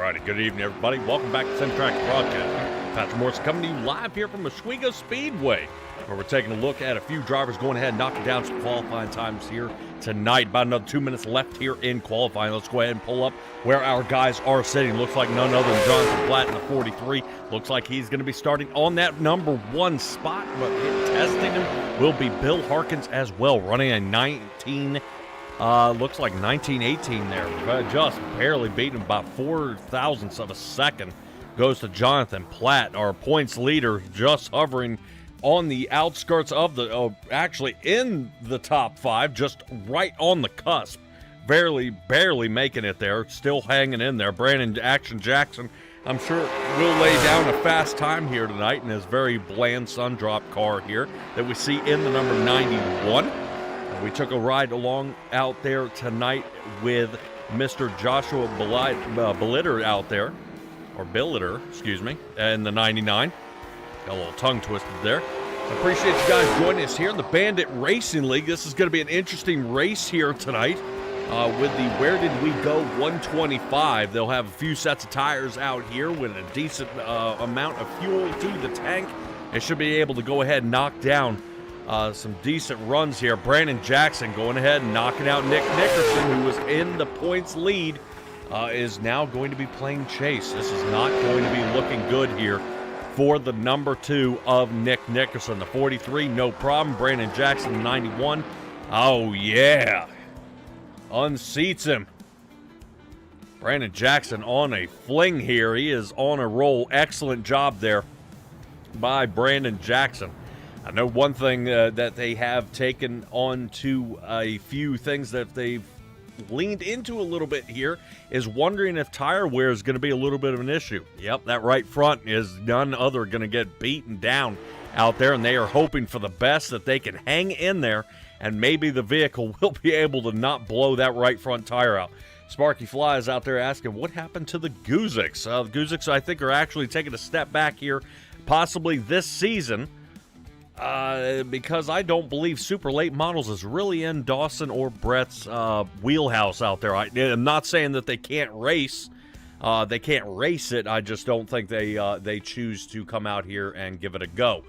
Alrighty, good evening, everybody. Welcome back to simtraxbroadcasting. Patrick Morrison coming to you live here from Oswego Speedway, where we're taking a look at a few drivers going ahead and knocking down some qualifying times here tonight. About another 2 minutes left here in qualifying. Let's go ahead and pull up where our guys are sitting. Looks like none other than Jonathan Platt in the 43. Looks like he's going to be starting on that number 1 spot, but testing him will be Bill Harkins as well, running a 19. Looks like 1918 there. Just barely beating him by 4 thousandths of a second. Goes to Jonathan Platt, our points leader, just hovering on the outskirts of the, actually in the top 5, just right on the cusp. Barely making it there, still hanging in there. Brandon Action Jackson, I'm sure, will lay down a fast time here tonight in his very bland sun-drop car here that we see in the number 91. We took a ride along out there tonight with Mr. Joshua Billiter out there, or Billiter, excuse me, and the 99. Got a little tongue twisted there. Appreciate you guys joining us here in the Bandit Racing League. This is going to be an interesting race here tonight with the Where Did We Go 125. They'll have a few sets of tires out here with a decent amount of fuel to the tank. They should be able to go ahead and knock down some decent runs here. Brandon Jackson going ahead and knocking out Nick Nickerson, who was in the points lead, is now going to be playing chase. This is not going to be looking good here for the number 2 of Nick Nickerson. The 43, no problem. Brandon Jackson, the 91. Oh, yeah. Unseats him. Brandon Jackson on a fling here. He is on a roll. Excellent job there by Brandon Jackson. I know one thing that they have taken on to a few things that they've leaned into a little bit here is wondering if tire wear is going to be a little bit of an issue. Yep, that right front is none other going to get beaten down out there, and they are hoping for the best that they can hang in there, and maybe the vehicle will be able to not blow that right front tire out. Sparky Fly is out there asking, what happened to the Guziks? The Guziks, I think, are actually taking a step back here, possibly this season, because I don't believe super late models is really in Dawson or Brett's wheelhouse out there. I'm not saying that they can't race. They can't race it. I just don't think they choose to come out here and give it a go.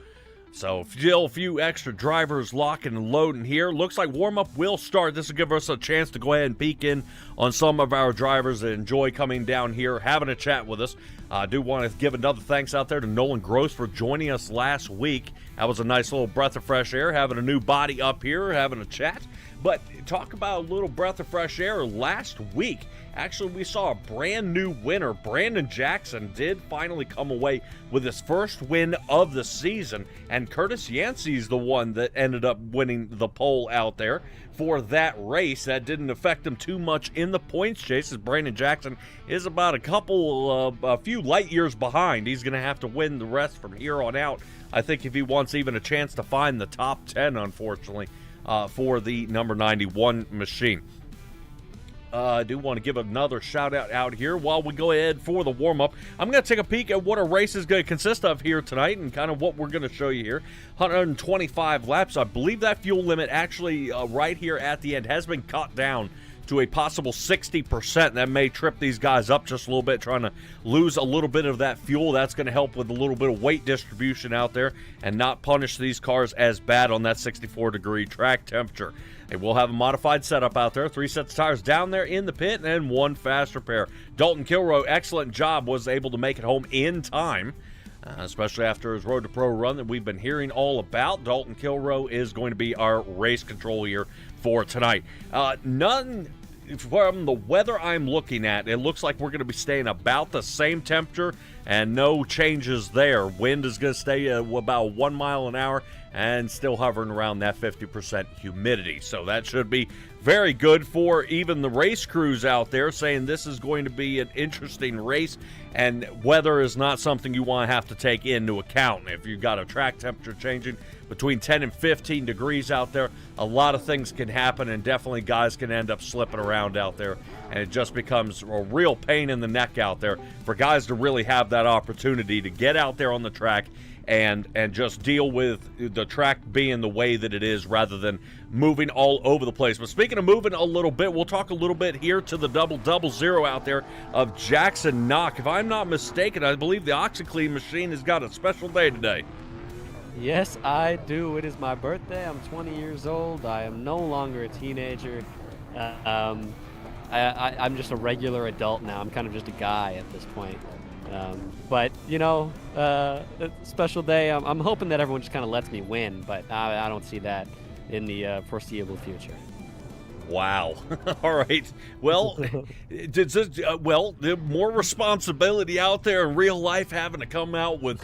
So still a few extra drivers locking and loading here. Looks like warm-up will start. This will give us a chance to go ahead and peek in on some of our drivers that enjoy coming down here, having a chat with us. I do want to give another thanks out there to Nolan Gross for joining us last week. That was a nice little breath of fresh air, having a new body up here, having a chat. But talk about a little breath of fresh air. Last week, actually, we saw a brand new winner. Brandon Jackson did finally come away with his first win of the season, and Curtis Yancey's the one that ended up winning the pole out there for that race. That didn't affect him too much in the points chase, as Brandon Jackson is about a few light years behind. He's going to have to win the rest from here on out, I think, if he wants even a chance to find the top 10, unfortunately, for the number 91 machine. I do want to give another shout out here while we go ahead for the warm-up. I'm going to take a peek at what our race is going to consist of here tonight and kind of what we're going to show you here. 125 laps. I believe that fuel limit actually right here at the end has been cut down to a possible 60%. That may trip these guys up just a little bit, trying to lose a little bit of that fuel. That's going to help with a little bit of weight distribution out there and not punish these cars as bad on that 64-degree track temperature. They will have a modified setup out there. 3 sets of tires down there in the pit and 1 fast repair. Dalton Kilroe, excellent job, was able to make it home in time, especially after his Road to Pro run that we've been hearing all about. Dalton Kilroe is going to be our race control here for tonight. None from the weather I'm looking at, it looks like we're going to be staying about the same temperature and no changes there. Wind is going to stay about 1 mile an hour and still hovering around that 50% humidity. So that should be very good for even the race crews out there, saying this is going to be an interesting race, and weather is not something you want to have to take into account. If you've got a track temperature changing between 10 and 15 degrees out there, a lot of things can happen, and definitely guys can end up slipping around out there, and it just becomes a real pain in the neck out there for guys to really have that opportunity to get out there on the track and just deal with the track being the way that it is rather than moving all over the place. But speaking of moving a little bit, we'll talk a little bit here to the double zero out there of Jackson Knock. If I'm not mistaken, I believe the OxyClean machine has got a special day today. Yes, I do. It is my birthday. I'm 20 years old. I am no longer a teenager. I'm just a regular adult now. I'm kind of just a guy at this point. But, you know, a special day. I'm hoping that everyone just kind of lets me win, but I don't see that in the foreseeable future. Wow. All right. Well, more responsibility out there in real life, having to come out with,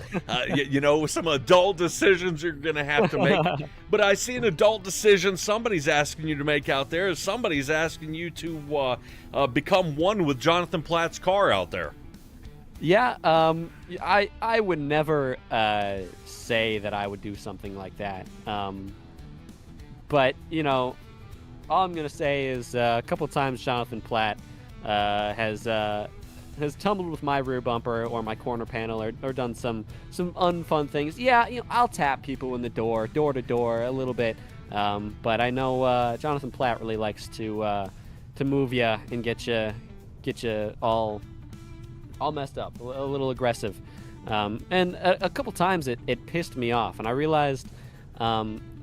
some adult decisions you're going to have to make. But I see an adult decision somebody's asking you to make out there is somebody's asking you to become one with Jonathan Platt's car out there. Yeah, I would never say that I would do something like that. But, you know, all I'm going to say is a couple times Jonathan Platt has tumbled with my rear bumper or my corner panel or done some unfun things. Yeah, you know, I'll tap people in the door to door a little bit. But I know Jonathan Platt really likes to move you and get you all messed up, a little aggressive. And a couple times it pissed me off, and I realized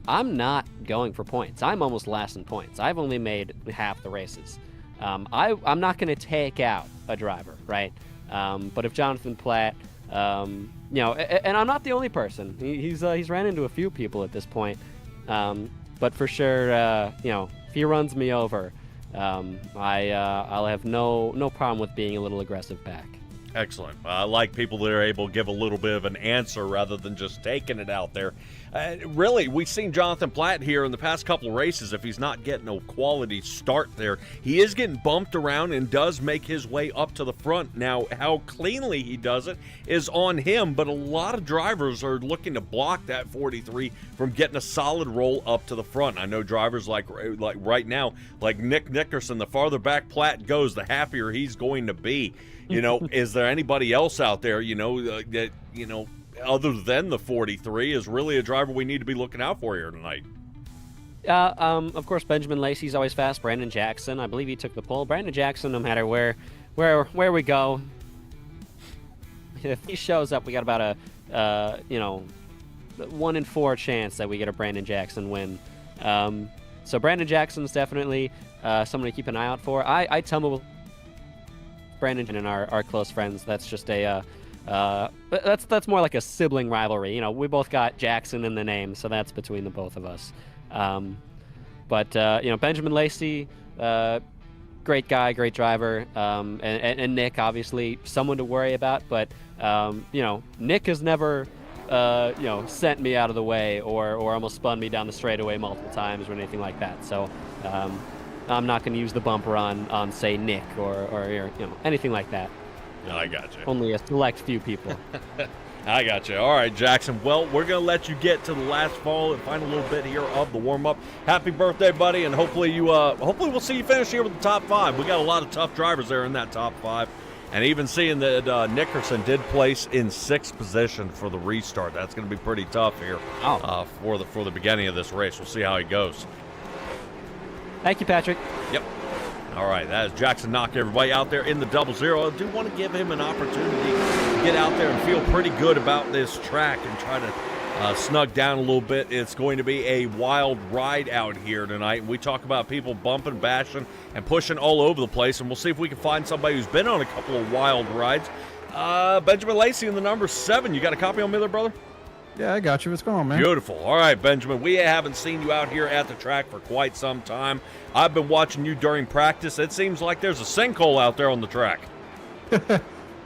I'm not going for points. I'm almost last in points. I've only made half the races. I'm not going to take out a driver, right? But if Jonathan Platt, and I'm not the only person. He's ran into a few people at this point. But for sure, if he runs me over, I'll have no problem with being a little aggressive back. Excellent. I like people that are able to give a little bit of an answer rather than just taking it out there. Really, we've seen Jonathan Platt here in the past couple of races. If he's not getting a quality start there, he is getting bumped around and does make his way up to the front. Now, how cleanly he does it is on him, but a lot of drivers are looking to block that 43 from getting a solid roll up to the front. I know drivers like right now, like Nick Nickerson, the farther back Platt goes, the happier he's going to be. You know, is there anybody else out there, that, other than the 43 is really a driver we need to be looking out for here tonight? Of course, Benjamin Lacey's always fast. Brandon Jackson, I believe he took the pole. Brandon Jackson, no matter where we go, if he shows up, we got about a 1 in 4 chance that we get a Brandon Jackson win. So Brandon Jackson's definitely someone to keep an eye out for. I tumble with Brandon and our close friends. That's just that's more like a sibling rivalry. You know, we both got Jackson in the name, so that's between the both of us. But Benjamin Lacey, great guy, great driver, and Nick, obviously someone to worry about. But Nick has never sent me out of the way or almost spun me down the straightaway multiple times or anything like that. So I'm not going to use the bumper on say Nick or anything like that. I got you. Only a select few people. I got you. All right, Jackson. Well, we're going to let you get to the last fall and find a little bit here of the warm-up. Happy birthday, buddy, and hopefully we'll see you finish here with the top 5. We got a lot of tough drivers there in that top 5. And even seeing that Nickerson did place in 6th position for the restart. That's going to be pretty tough here for the beginning of this race. We'll see how he goes. Thank you, Patrick. Yep. All right, that is Jackson Knock, everybody out there in the 00. I do want to give him an opportunity to get out there and feel pretty good about this track and try to snug down a little bit. It's going to be a wild ride out here tonight. We talk about people bumping, bashing, and pushing all over the place, and we'll see if we can find somebody who's been on a couple of wild rides. Benjamin Lacey in the number 7. You got a copy on me there, brother? Yeah, I got you. What's going on, man? Beautiful. All right, Benjamin, we haven't seen you out here at the track for quite some time. I've been watching you during practice. It seems like there's a sinkhole out there on the track.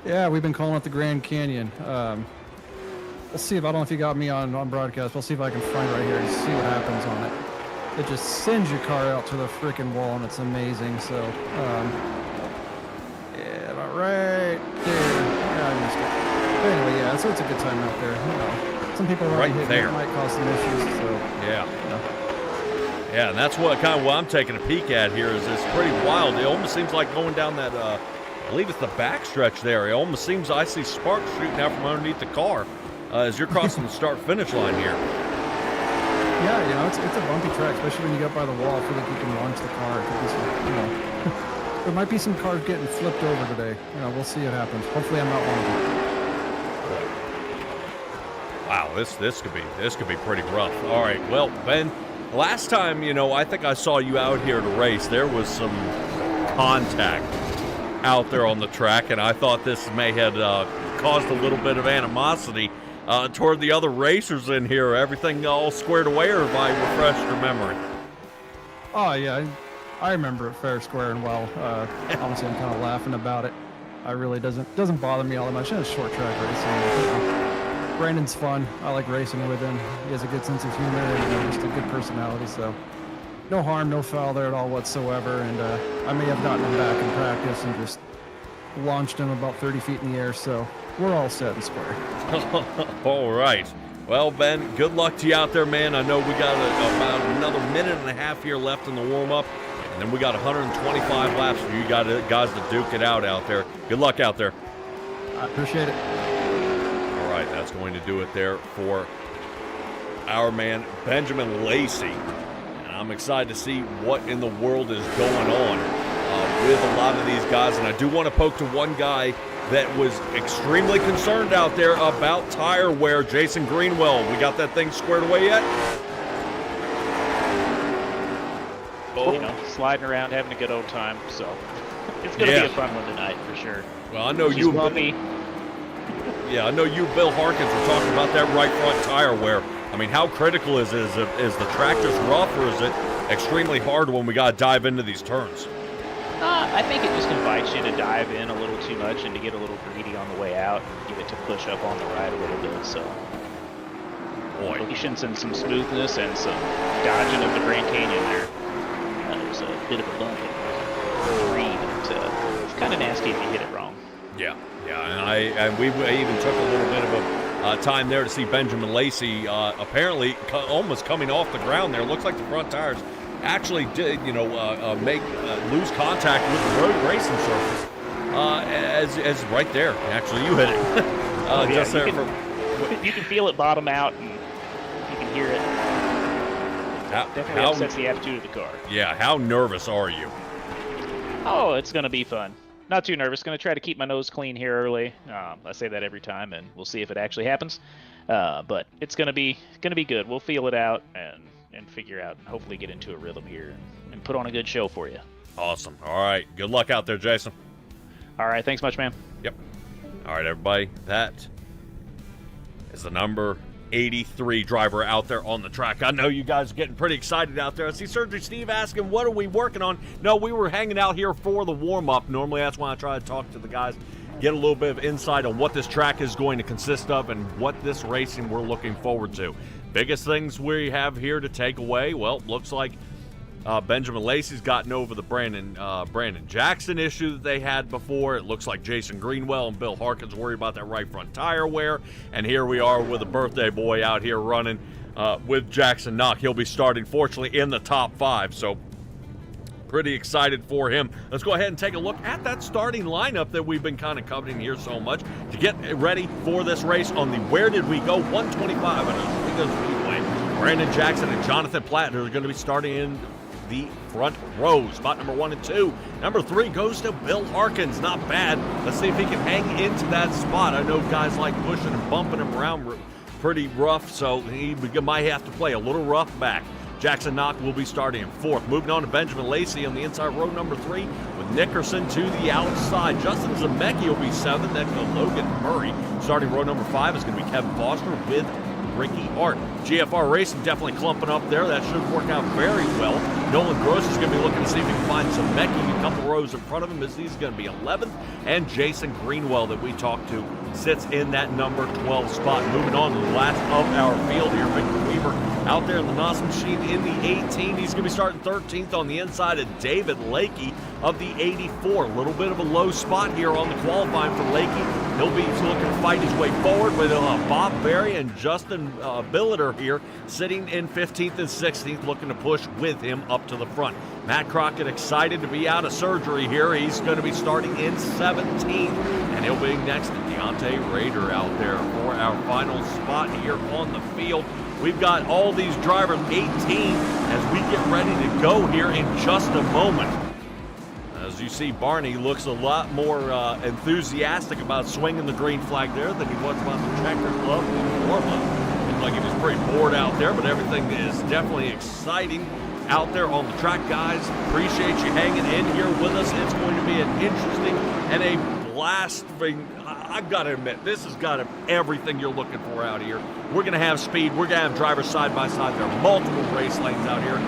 Yeah, we've been calling it the Grand Canyon. We'll see if, I don't know if you got me on broadcast. We'll see if I can find right here and see what happens on it. It just sends your car out to the freaking wall, and it's amazing. So, yeah, about right there. Yeah, I missed it. But anyway, yeah, so it's a good time out there. Some people are right there. It might cause some issues. So yeah, and that's what I'm taking a peek at here. Is it's pretty wild. It almost seems like going down that. I believe it's the backstretch there. It almost seems I see sparks shooting out from underneath the car. as you're crossing the start-finish line here. Yeah, you know, it's a bumpy track, especially when you get by the wall. I feel like you can launch the car. It could be some, you know, there might be some cars getting flipped over today. You know, we'll see what happens. Hopefully, I'm not one of them. Wow, this could be pretty rough. All right, well, Ben, last time, you know, I think I saw you out here to race. There was some contact out there on the track, and I thought this may have caused a little bit of animosity toward the other racers in here. Everything all squared away, or have I refreshed your memory? Oh yeah, I remember it fair, square, and well. Honestly, I'm kind of laughing about it. I really doesn't bother me all that much. It's short track racing. You know. Brandon's fun. I like racing with him. He has a good sense of humor and just a good personality. So no harm, no foul there at all whatsoever. And I may have gotten him back in practice and just launched him about 30 feet in the air. So we're all set and square. All right. Well, Ben, good luck to you out there, man. I know we got about another minute and a half here left in the warm-up, and then we got 125 laps for you guys to duke it out there. Good luck out there. I appreciate it. All right, that's going to do it there for our man, Benjamin Lacey. And I'm excited to see what in the world is going on with a lot of these guys. And I do want to poke to one guy that was extremely concerned out there about tire wear, Jason Greenwell. We got that thing squared away yet? You know, sliding around, having a good old time. So it's going to be a fun one tonight for sure. Well, I know you, Bill Harkins, were talking about that right front tire wear. I mean, how critical is it? Is the track just rough, or is it extremely hard when we got to dive into these turns? I think it just invites you to dive in a little too much and to get a little greedy on the way out and get it to push up on the ride a little bit. So, patience and some smoothness and some dodging of the Grand Canyon there. There's a bit of a bump in the green, but it's kind of nasty if you hit it wrong. Yeah, and we even took a little bit of a time there to see Benjamin Lacey apparently almost coming off the ground there. Looks like the front tires actually did, lose contact with the road racing surface. As right there, actually, you hit it. You can feel it bottom out, and you can hear it. Definitely upsets the attitude of the car. Yeah, how nervous are you? Oh, it's going to be fun. Not too nervous. Going to try to keep my nose clean here early. I say that every time, and we'll see if it actually happens. But it's going to be good. We'll feel it out and figure out and hopefully get into a rhythm here and put on a good show for you. Awesome. All right. Good luck out there, Jason. All right. Thanks much, man. Yep. All right, everybody. That is the number 83 driver out there on the track. I know you guys are getting pretty excited out there. I see Surgery Steve asking, what are we working on? No, we were hanging out here for the warm-up. Normally, that's when I try to talk to the guys, get a little bit of insight on what this track is going to consist of and what this racing we're looking forward to. Biggest things we have here to take away, well, looks like Benjamin Lacey's gotten over the Brandon Jackson issue that they had before. It looks like Jason Greenwell and Bill Harkins worried about that right front tire wear. And here we are with a birthday boy out here running with Jackson Knock. He'll be starting, fortunately, in the top 5. So pretty excited for him. Let's go ahead and take a look at that starting lineup that we've been kind of covering here so much to get ready for this race on the Where Did We Go 125 on Oswego Speedway. Brandon Jackson and Jonathan Platt are going to be starting in the front row. Spot number 1 and 2. Number 3 goes to Bill Harkins. Not bad. Let's see if he can hang into that spot. I know guys like pushing and bumping him around pretty rough, so he might have to play a little rough back. Jackson Knock will be starting in 4th. Moving on to Benjamin Lacey on the inside row, number 3, with Nickerson to the outside. Justin Zemecki will be 7th. Next to Logan Murray. Starting row number 5 is going to be Kevin Foster with Ricky Hart. GFR Racing definitely clumping up there. That should work out very well. Nolan Gross is going to be looking to see if he can find Zemecki a couple rows in front of him, as he's going to be 11th. And Jason Greenwell, that we talked to, sits in that number 12 spot. Moving on to the last of our field here, Victor Weaver out there in the NOS machine in the 18. He's going to be starting 13th on the inside of David Lakey. of the 84. A little bit of a low spot here on the qualifying for Lakey. He'll be looking to fight his way forward with Bob Berry and Justin Billiter here sitting in 15th and 16th, looking to push with him up to the front. Matt Crockett excited to be out of surgery here. He's going to be starting in 17th, and he'll be next to Deontay Rader out there for our final spot here on the field. We've got all these drivers 18 as we get ready to go here in just a moment. As you see, Barney looks a lot more enthusiastic about swinging the green flag there than he was about the checkered glove in Norma. Looked like he was pretty bored out there, but everything is definitely exciting out there on the track, guys. Appreciate you hanging in here with us. It's going to be an interesting and a blast. I've got to admit, this has got everything you're looking for out here. We're going to have speed. We're going to have drivers side by side. There are multiple race lanes out here.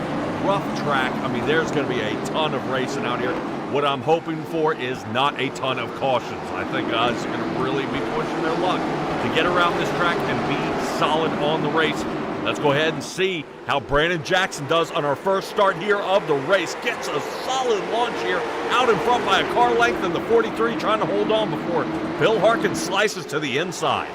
Rough track. I mean, there's going to be a ton of racing out here. What I'm hoping for is not a ton of cautions. I think guys are going to really be pushing their luck to get around this track and be solid on the race. Let's go ahead and see how Brandon Jackson does on our first start here of the race. Gets a solid launch here, out in front by a car length, and the 43 trying to hold on before Bill Harkins slices to the inside.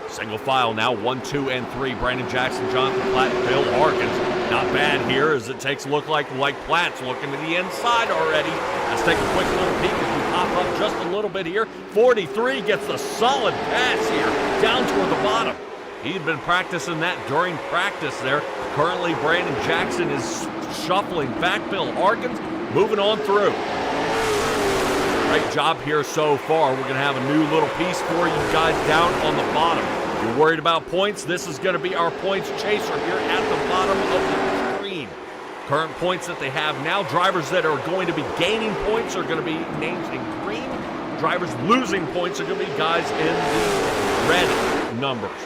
Single file now, 1, 2, and 3. Brandon Jackson, Jonathan Platt, Bill Harkins. Not bad here as it takes a look like Platt's looking to the inside already. Let's take a quick little peek as we pop up just a little bit here. 43 gets the solid pass here down toward the bottom. He'd been practicing that during practice there. Currently, Brandon Jackson is shuffling back. Bill Harkins moving on through. Great job here so far. We're going to have a new little piece for you guys down on the bottom. You're worried about points? This is going to be our points chaser here at the bottom of the screen. Current points that they have now. Drivers that are going to be gaining points are going to be named in green. Drivers losing points are going to be guys in the red numbers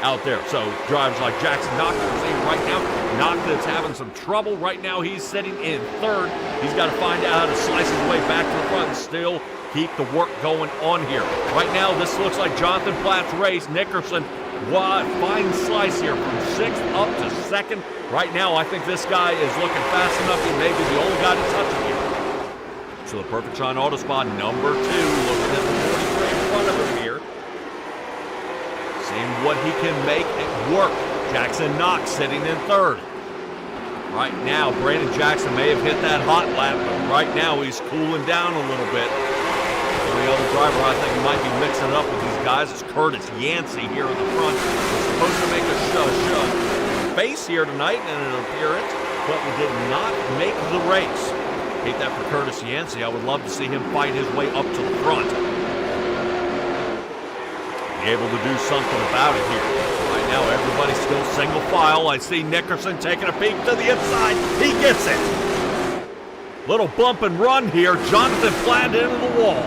out there. So drivers like Jackson Knock, we're seeing right now, Knock that's having some trouble. Right now he's sitting in third. He's got to find out how to slice his way back to the front and still keep the work going on here. Right now, this looks like Jonathan Platt's race. Nickerson, fine slice here from 6th up to 2nd. Right now, I think this guy is looking fast enough. He may be the only guy to touch him here. So the Perfect Shine Auto Spot, number 2, looking at the 43 in front of him here. Seeing what he can make it work. Jackson Knox sitting in 3rd. Right now, Brandon Jackson may have hit that hot lap, but right now he's cooling down a little bit. The only other driver I think might be mixing it up with these guys is Curtis Yancey here in the front. He's supposed to make a face here tonight in an appearance, but we did not make the race. Hate that for Curtis Yancey. I would love to see him fight his way up to the front. Be able to do something about it here. Right now, everybody's still single file. I see Nickerson taking a peek to the inside. He gets it. Little bump and run here. Jonathan Platt into the wall.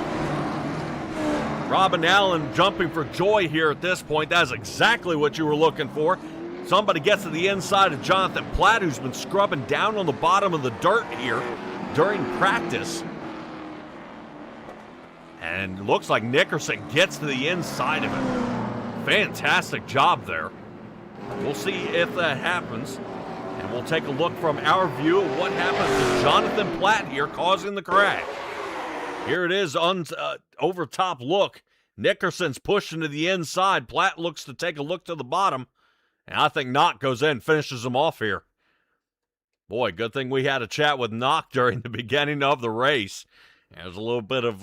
Robin Allen jumping for joy here at this point. That's exactly what you were looking for. Somebody gets to the inside of Jonathan Platt, who's been scrubbing down on the bottom of the dirt here during practice. And looks like Nickerson gets to the inside of it. Fantastic job there. We'll see if that happens. And we'll take a look from our view of what happened to Jonathan Platt here causing the crash. Here it is, over top look. Nickerson's pushing to the inside. Platt looks to take a look to the bottom. And I think Knock goes in and finishes him off here. Boy, good thing we had a chat with Knock during the beginning of the race. There's a little bit of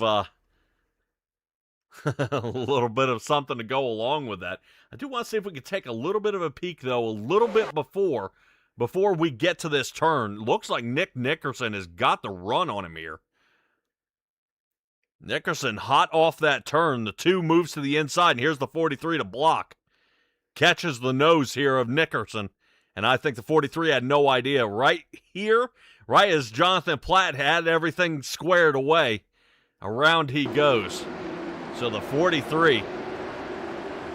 something to go along with that. I do want to see if we could take a little bit of a peek, though, a little bit before we get to this turn. Looks like Nick Nickerson has got the run on him here. Nickerson hot off that turn. The 2 moves to the inside, and here's the 43 to block. Catches the nose here of Nickerson, and I think the 43 had no idea. Right here, right as Jonathan Platt had everything squared away, around he goes. So the 43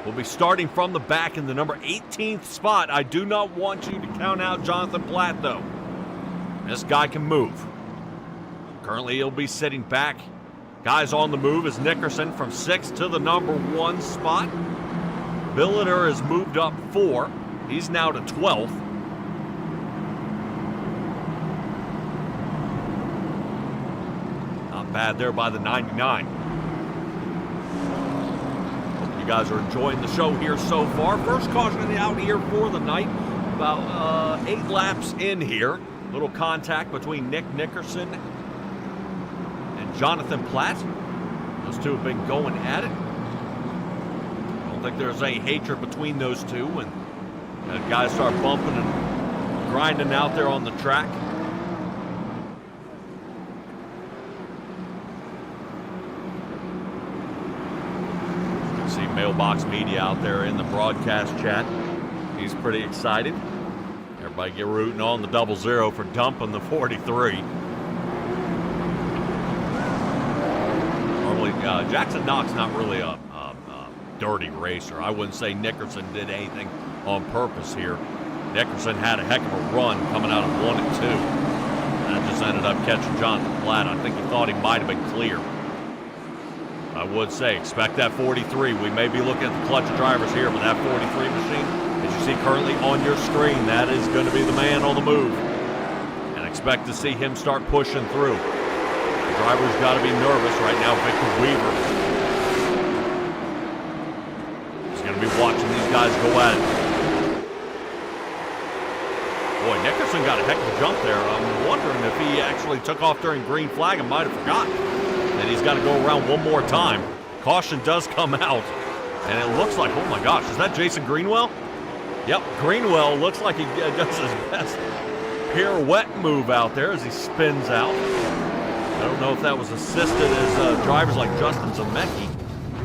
will be starting from the back in the number 18th spot. I do not want you to count out Jonathan Platt, though. This guy can move. Currently, he'll be sitting back. Guys on the move is Nickerson from 6th to the number 1 spot. Billiter has moved up 4. He's now to 12th. Not bad there by the 99. Hope you guys are enjoying the show here so far. First caution out here for the night. About 8 laps in here. Little contact between Nick Nickerson and Jonathan Platt. Those two have been going at it. I don't think there's any hatred between those two. And guys start bumping and grinding out there on the track. You can see Mailbox Media out there in the broadcast chat. He's pretty excited. Everybody get rooting on the 00 for dumping the 43. Normally, Jackson Knox not really a dirty racer. I wouldn't say Nickerson did anything on purpose here. Nickerson had a heck of a run coming out of 1 and 2. That just ended up catching Jonathan Platt. I think he thought he might have been clear. I would say, expect that 43. We may be looking at the clutch of drivers here, but that 43 machine, as you see currently on your screen, that is going to be the man on the move. And expect to see him start pushing through. The driver's got to be nervous right now. Victor Weaver is going to be watching these guys go at it. Boy, Nickerson got a heck of a jump there. I'm wondering if he actually took off during green flag and might have forgotten that he's got to go around one more time. Caution does come out, and it looks like, oh my gosh, is that Jason Greenwell? Yep, Greenwell looks like he does his best pirouette move out there as he spins out. I don't know if that was assisted as drivers like Justin Zemecki,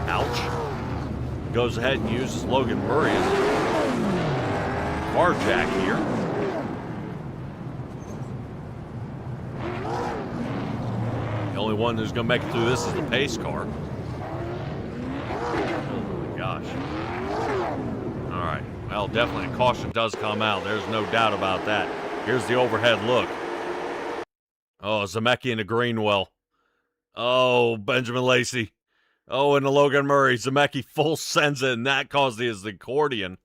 ouch, goes ahead and uses Logan Murray as a car jack here. The only one who's going to make it through this is the pace car. Oh my gosh. All right. Well, definitely a caution does come out. There's no doubt about that. Here's the overhead look. Oh, Zemecki and the Greenwell. Oh, Benjamin Lacey. Oh, and the Logan Murray. Zemecki full sends it, and that caused the accordion.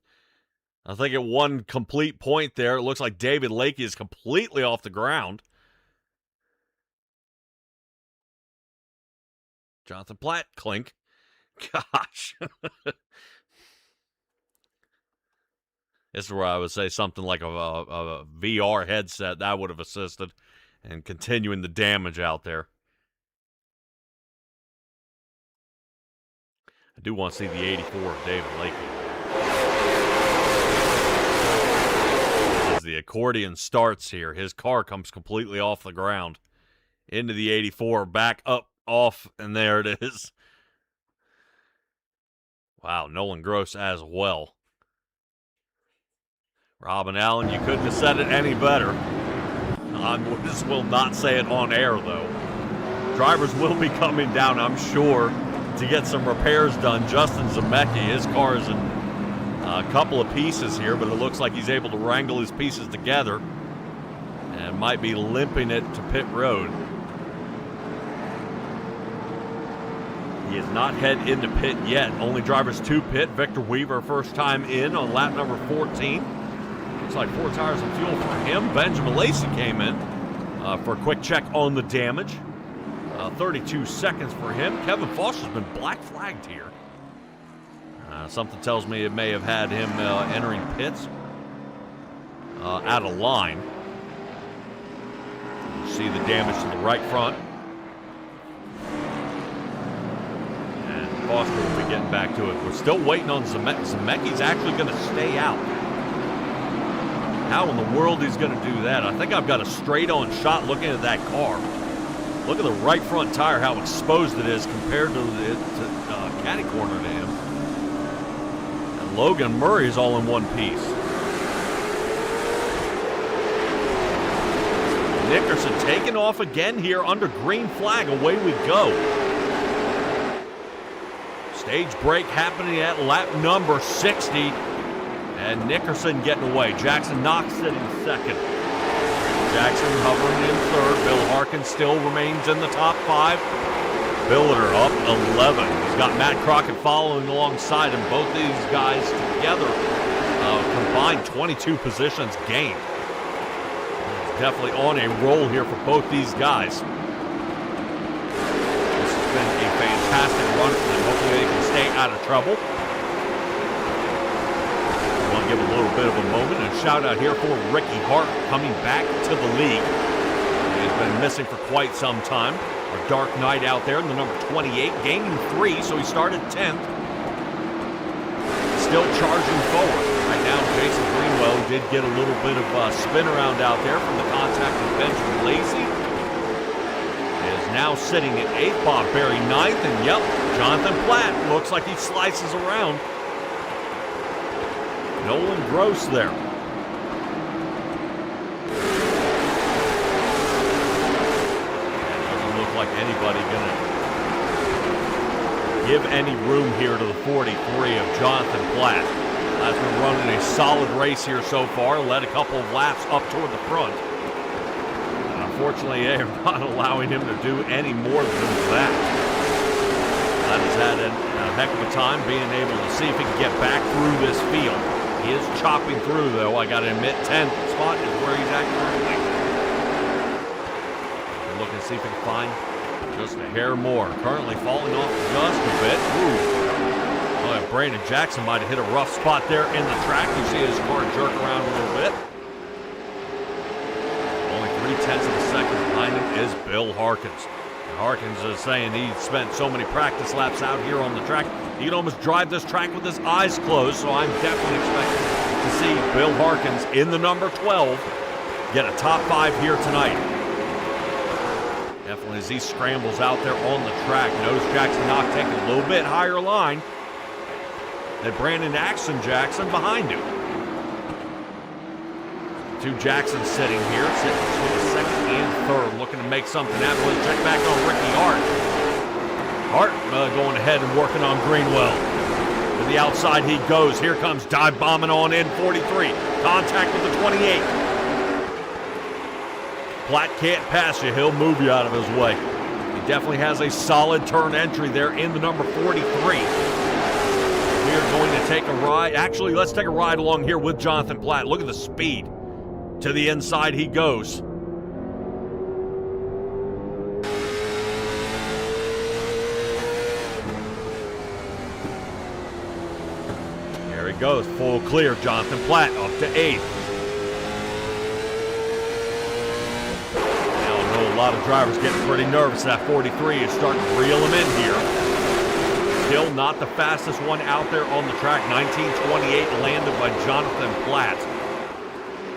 I think at one complete point there, it looks like David Lakey is completely off the ground. Jonathan Platt, clink. Gosh. This is where I would say something like a VR headset. That would have assisted in continuing the damage out there. I do want to see the 84 of David Lakey. As the accordion starts here, his car comes completely off the ground. Into the 84, back up. Off, and there it is. Wow, Nolan Gross as well. Robin Allen, you couldn't have said it any better. I just will not say it on air, though. Drivers will be coming down, I'm sure, to get some repairs done. Justin Zemecki, his car is in a couple of pieces here, but it looks like he's able to wrangle his pieces together and might be limping it to pit road. He has not head into pit yet. Only drivers to pit. Victor Weaver, first time in on lap number 14. Looks like 4 tires of fuel for him. Benjamin Lacey came in for a quick check on the damage. 32 seconds for him. Kevin Foster's been black flagged here. Something tells me it may have had him entering pits out of line. You see the damage to the right front. Foster will be getting back to it. We're still waiting on Zemecki. Zemecki's actually going to stay out. How in the world he's going to do that? I think I've got a straight-on shot looking at that car. Look at the right front tire, how exposed it is compared to the caddy corner to him. And Logan Murray is all in one piece. Nickerson taking off again here under green flag. Away we go. Stage break happening at lap number 60. And Nickerson getting away. Jackson Knox sitting second. Jackson hovering in third. Bill Harkin still remains in the top 5. Billiter up 11. He's got Matt Crockett following alongside him. Both these guys together combined 22 positions gained. He's definitely on a roll here for both these guys. fantastic run for them. Hopefully they can stay out of trouble. I want to give a little bit of a moment and a shout out here for Ricky Hart coming back to the league. He has been missing for quite some time. A dark night out there in the number 28, gaining 3, so he started 10th. Still charging forward. Right now, Jason Greenwell did get a little bit of a spin around out there from the contact with Benjamin Lacey. Is now sitting at 8th, Bob Berry 9th, and yep, Jonathan Platt looks like he slices around. Nolan Gross there. Doesn't look like anybody gonna give any room here to the 43 of Jonathan Platt. Has been running a solid race here so far, led a couple of laps up toward the front. And unfortunately, they are not allowing him to do any more than that. Platt has had a heck of a time being able to see if he can get back through this field. He is chopping through, though. I got to admit, 10th spot is where he's at currently. We're looking to see if he can find just a hair more. Currently falling off just a bit. Ooh. Oh, Brandon Jackson might have hit a rough spot there in the track. You see his car jerk around a little bit. Only 0.3 of a second behind him is Bill Harkins. And Harkins is saying he spent so many practice laps out here on the track, he can almost drive this track with his eyes closed, so I'm definitely expecting to see Bill Harkins in the number 12 get a top 5 here tonight. Definitely as he scrambles out there on the track. Notice Jackson Knox taking a little bit higher line than Brandon Jackson behind him. Two Jacksons sitting here, sitting between the second and third, looking to make something happen. Let's check back on Ricky Hart. Hart going ahead and working on Greenwell. To the outside he goes. Here comes dive bombing on in 43. Contact with the 28. Platt can't pass you. He'll move you out of his way. He definitely has a solid turn entry there in the number 43. We are going to take a ride. Actually, let's take a ride along here with Jonathan Platt. Look at the speed. To the inside he goes. There he goes. Full clear. Jonathan Platt up to 8th. Now I know a lot of drivers getting pretty nervous. That 43 is starting to reel him in here. Still not the fastest one out there on the track. 1928 landed by Jonathan Platt.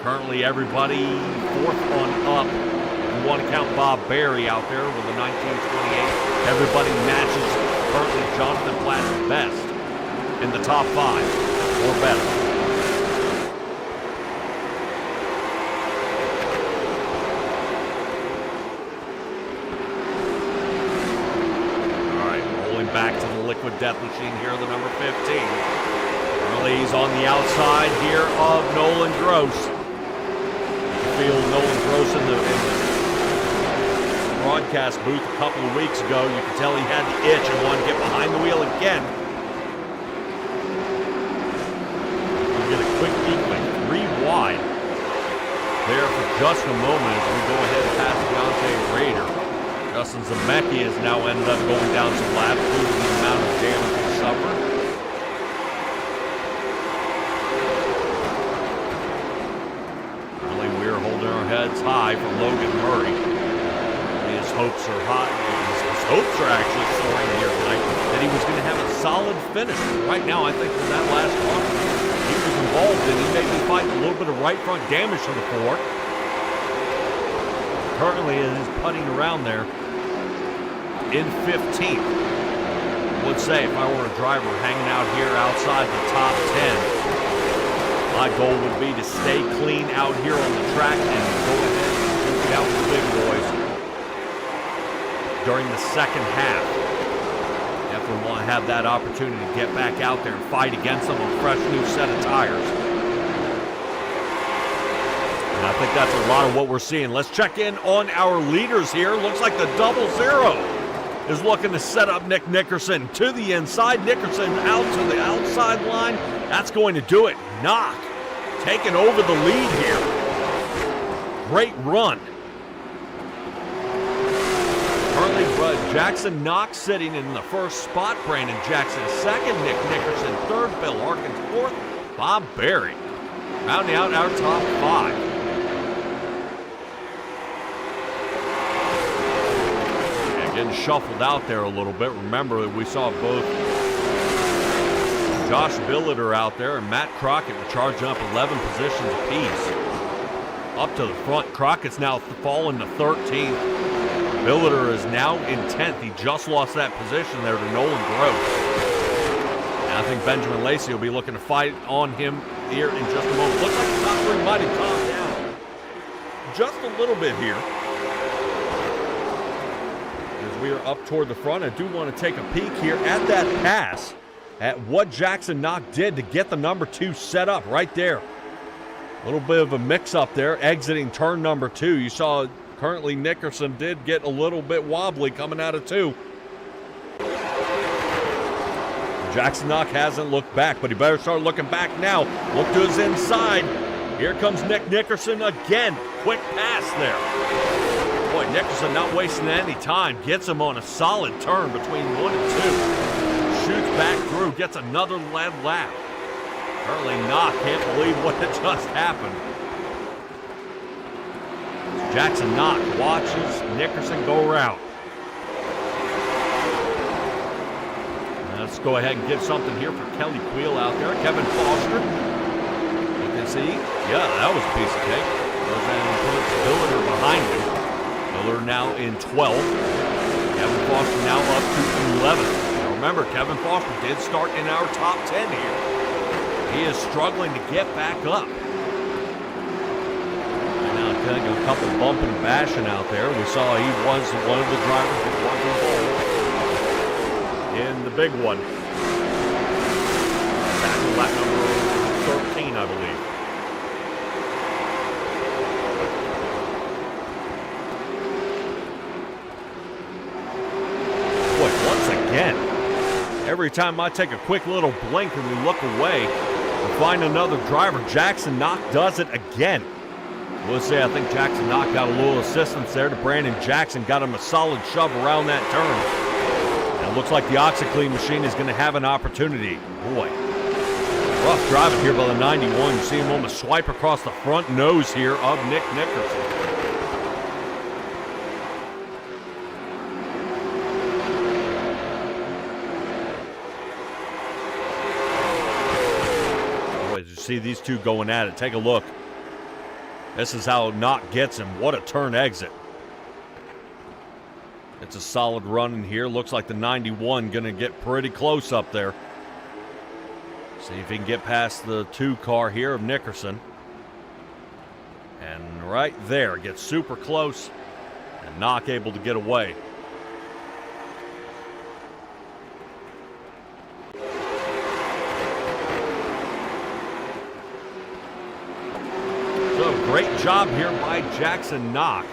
Currently everybody 4th on up. You want to count Bob Berry out there with a 1928. Everybody matches currently Jonathan Platt's best in the top 5 or better. Back to the liquid death machine here, the number 15. Currently he's on the outside here of Nolan Gross. You can feel Nolan Gross in the broadcast booth a couple of weeks ago. You could tell he had the itch and wanted to get behind the wheel again. We'll get a quick peek by 3 wide there for just a moment as we go ahead and pass Deontay Rader. Justin Zemecki has now ended up going down some laps due to the amount of damage he suffered. Really, we're holding our heads high for Logan Murray. His hopes are high. His hopes are actually soaring here tonight that he was going to have a solid finish. Right now, I think with that last run, he was involved and he may be fighting a little bit of right front damage to the 4. Currently, is putting around there in 15th. I would say if I were a driver hanging out here outside the top 10, my goal would be to stay clean out here on the track and go ahead and duke it out with the big boys during the second half. Definitely want to have that opportunity to get back out there and fight against them on a fresh new set of tires. And I think that's a lot of what we're seeing. Let's check in on our leaders here. Looks like the 00 is looking to set up Nick Nickerson to the inside. Nickerson out to the outside line. That's going to do it. Knock taking over the lead here. Great run. Currently, Jackson Knox sitting in the first spot. Brandon Jackson second. Nick Nickerson third. Bill Harkins fourth. Bob Berry rounding out our top 5. And getting shuffled out there a little bit. Remember that we saw both Josh Billiter out there and Matt Crockett were charging up 11 positions apiece. Up to the front. Crockett's now fallen to 13th. Billiter is now in 10th. He just lost that position there to Nolan Gross. And I think Benjamin Lacey will be looking to fight on him here in just a moment. Looks like the top 3 might have calmed down just a little bit here. As we are up toward the front, I do want to take a peek here at that pass, at what Jackson Knox did to get the number 2 set up right there. A little bit of a mix-up there, exiting turn number 2. You saw currently Nickerson did get a little bit wobbly coming out of 2. Jackson Knox hasn't looked back, but he better start looking back now. Look to his inside. Here comes Nick Nickerson again. Quick pass there. Boy, Nickerson not wasting any time. Gets him on a solid turn between 1 and 2. Shoots back through, gets another lead lap. Currently Knox can't believe what had just happened. Jackson Knox watches Nickerson go around. Let's go ahead and get something here for Kelly Queel out there. Kevin Foster. You can see, yeah, that was a piece of cake. Goes in and puts Billiter behind him. Billiter now in 12th. Kevin Foster now up to 11th. Now remember, Kevin Foster did start in our top 10 here. He is struggling to get back up. And now a couple bumping and bashing out there. We saw he was one of the drivers that was involved in the big one. Back to lap number 13, I believe. Boy, once again, every time I take a quick little blink and we look away, we find another driver. Jackson Knox does it again. We'll say I think Jackson Knox got a little assistance there to Brandon Jackson, got him a solid shove around that turn. Looks like the OxyClean machine is going to have an opportunity. Boy, rough driving here by the 91. You see him almost swipe across the front nose here of Nick Nickerson. Boy, you see these two going at it. Take a look. This is how Knox gets him. What a turn exit. It's a solid run in here. Looks like the 91 going to get pretty close up there. See if he can get past the 2 car here of Nickerson. And right there, gets super close. And Knox able to get away. So great job here by Jackson Knox.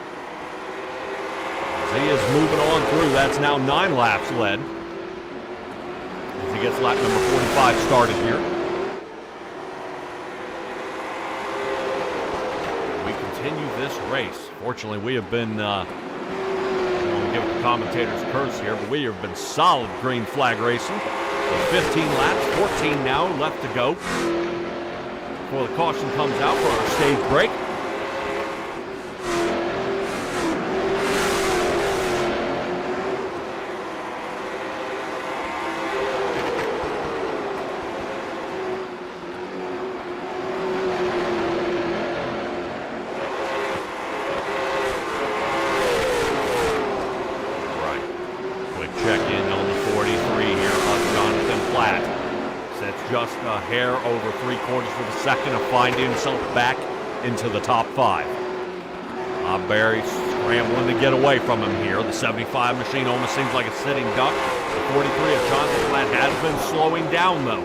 He is moving on through. That's now 9 laps led. As he gets lap number 45 started here. We continue this race. Fortunately, we have been, I don't want to give the commentators a curse here, but we have been solid green flag racing. So 15 laps, 14 now left to go before the caution comes out for our stage break. Just a hair over 3/4 of a second to find himself back into the top 5. Bob Berry scrambling to get away from him here. The 75 machine almost seems like a sitting duck. The 43 of Johnson Flat has been slowing down though.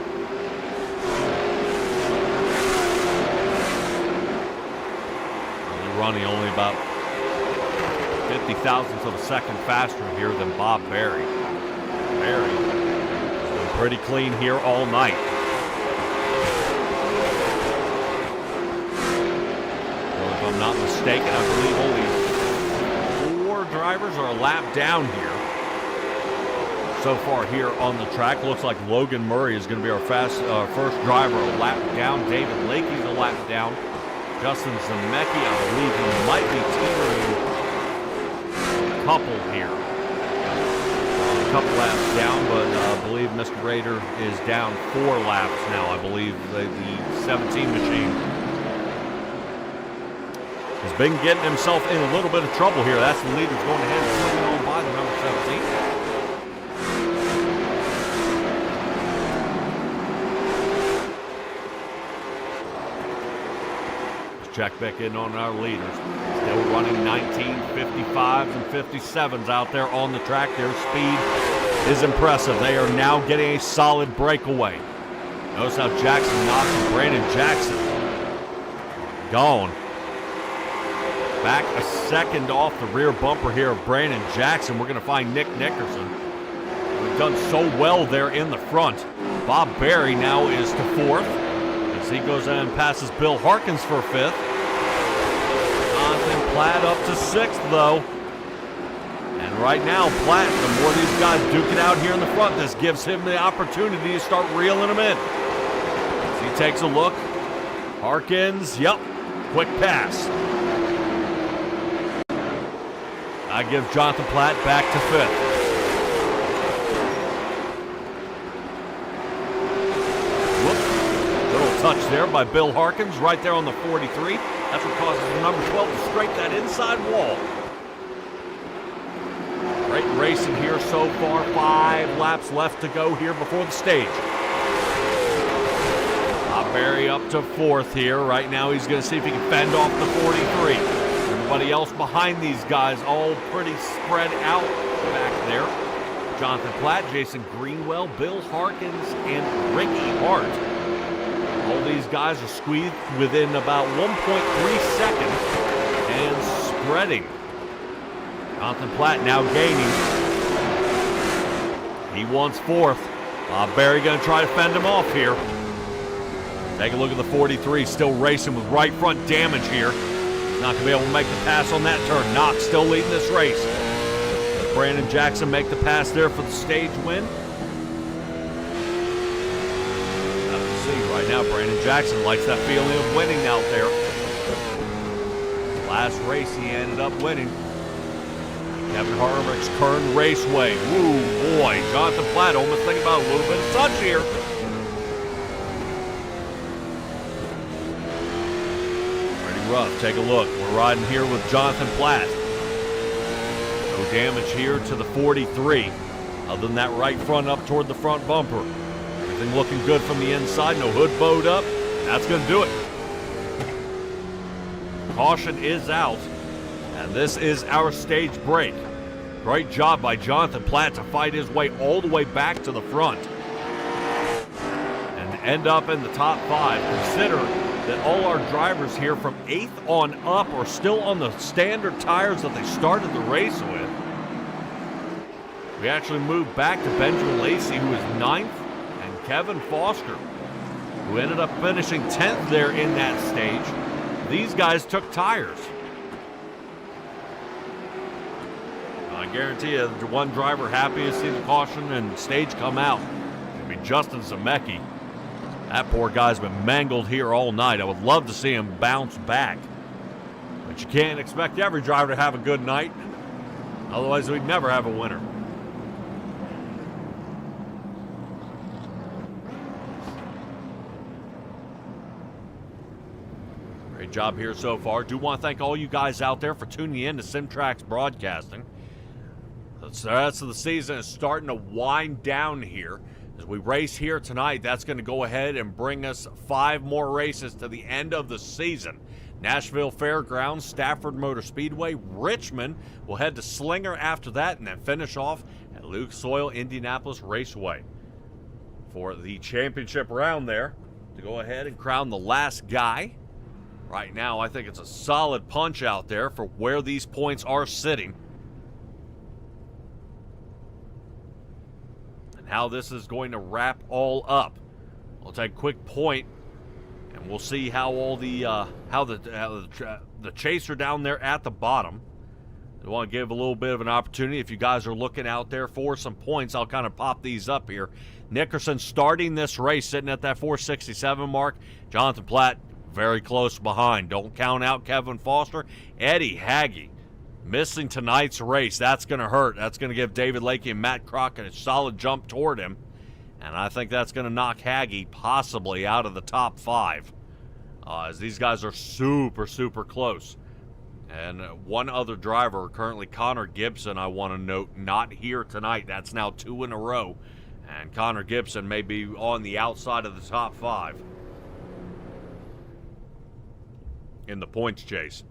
Running only about 50 thousandths of a second faster here than Bob Berry. Berry has been pretty clean here all night. If I'm not mistaken, I believe only 4 drivers are a lap down here. so far here on the track. Looks like Logan Murray is going to be our first driver a lap down. David Lakey's a lap down. Justin Zemecki, I believe he might be teetering a couple here. A couple laps down, but I believe Mr. Rader is down 4 laps now. I believe the 17 machine has been getting himself in a little bit of trouble here. That's the leader's going ahead and swinging on by the number 17. Check back in on our leaders. Still running 1955s and 57s out there on the track. Their speed is impressive. They are now getting a solid breakaway. Notice how Jackson knocks and Brandon Jackson gone. Back a second off the rear bumper here of Brandon Jackson. We're going to find Nick Nickerson. We've done so well there in the front. Bob Berry now is to 4th. As he goes in and passes Bill Harkins for 5th. Jonathan Platt up to 6th, though. And right now, Platt, the more these guys duke it out here in the front, this gives him the opportunity to start reeling them in. As he takes a look. Harkins, yep, quick pass. I give Jonathan Platt back to 5th. Touch there by Bill Harkins right there on the 43. That's what causes the number 12 to scrape that inside wall. Great racing here so far. 5 laps left to go here before the stage. Bob Berry up to 4th here. Right now he's going to see if he can fend off the 43. Everybody else behind these guys all pretty spread out back there. Jonathan Platt, Jason Greenwell, Bill Harkins, and Ricky Hart. All these guys are squeezed within about 1.3 seconds and spreading. Jonathan Platt now gaining. He wants 4th. Bob Berry going to try to fend him off here. Take a look at the 43, still racing with right front damage here. Not going to be able to make the pass on that turn. Knox still leading this race. Does Brandon Jackson make the pass there for the stage win? Right now, Brandon Jackson likes that feeling of winning out there. Last race, he ended up winning. Kevin Harvick's Kern Raceway. Woo, boy. Jonathan Platt almost thinking about a little bit of touch here. Pretty rough. Take a look. We're riding here with Jonathan Platt. No damage here to the 43, other than that right front up toward the front bumper. Everything looking good from the inside. No hood bowed up. That's going to do it. Caution is out. And this is our stage break. Great job by Jonathan Platt to fight his way all the way back to the front. And end up in the top 5. Consider that all our drivers here from 8th on up are still on the standard tires that they started the race with. We actually moved back to Benjamin Lacey, who is 9th. Kevin Foster, who ended up finishing 10th there in that stage. These guys took tires. I guarantee you, the one driver happy to see the caution and stage come out will be Justin Zemecki. That poor guy's been mangled here all night. I would love to see him bounce back. But you can't expect every driver to have a good night. Otherwise, we'd never have a winner. Great job here so far. Do want to thank all you guys out there for tuning in to Simtrax Broadcasting. The rest of the season is starting to wind down here. As we race here tonight, that's going to go ahead and bring us 5 more races to the end of the season. Nashville Fairgrounds, Stafford Motor Speedway, Richmond. We'll head to Slinger after that and then finish off at Lucas Oil Indianapolis Raceway for the championship round there to go ahead and crown the last guy. Right now, I think it's a solid punch out there for where these points are sitting. And how this is going to wrap all up. I'll take a quick point, and we'll see how all the chaser down there at the bottom I want to give a little bit of an opportunity. If you guys are looking out there for some points, I'll kind of pop these up here. Nickerson starting this race, sitting at that 467 mark. Jonathan Platt very close behind. Don't count out Kevin Foster. Eddie Hagge missing tonight's race. That's going to hurt. That's going to give David Lakey and Matt Crockett a solid jump toward him. And I think that's going to knock Hagge possibly out of the top 5. As these guys are super, super close. And one other driver, currently Connor Gibson, I want to note, not here tonight. That's now 2 in a row. And Connor Gibson may be on the outside of the top 5 in the points chase.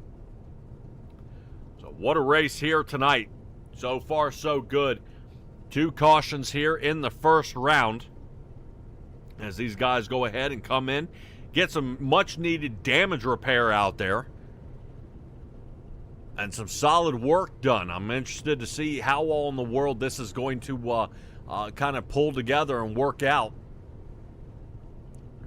So what a race here tonight. So far, so good. 2 cautions here in the first round as these guys go ahead and come in, get some much-needed damage repair out there, and some solid work done. I'm interested to see how all in the world this is going to kind of pull together and work out,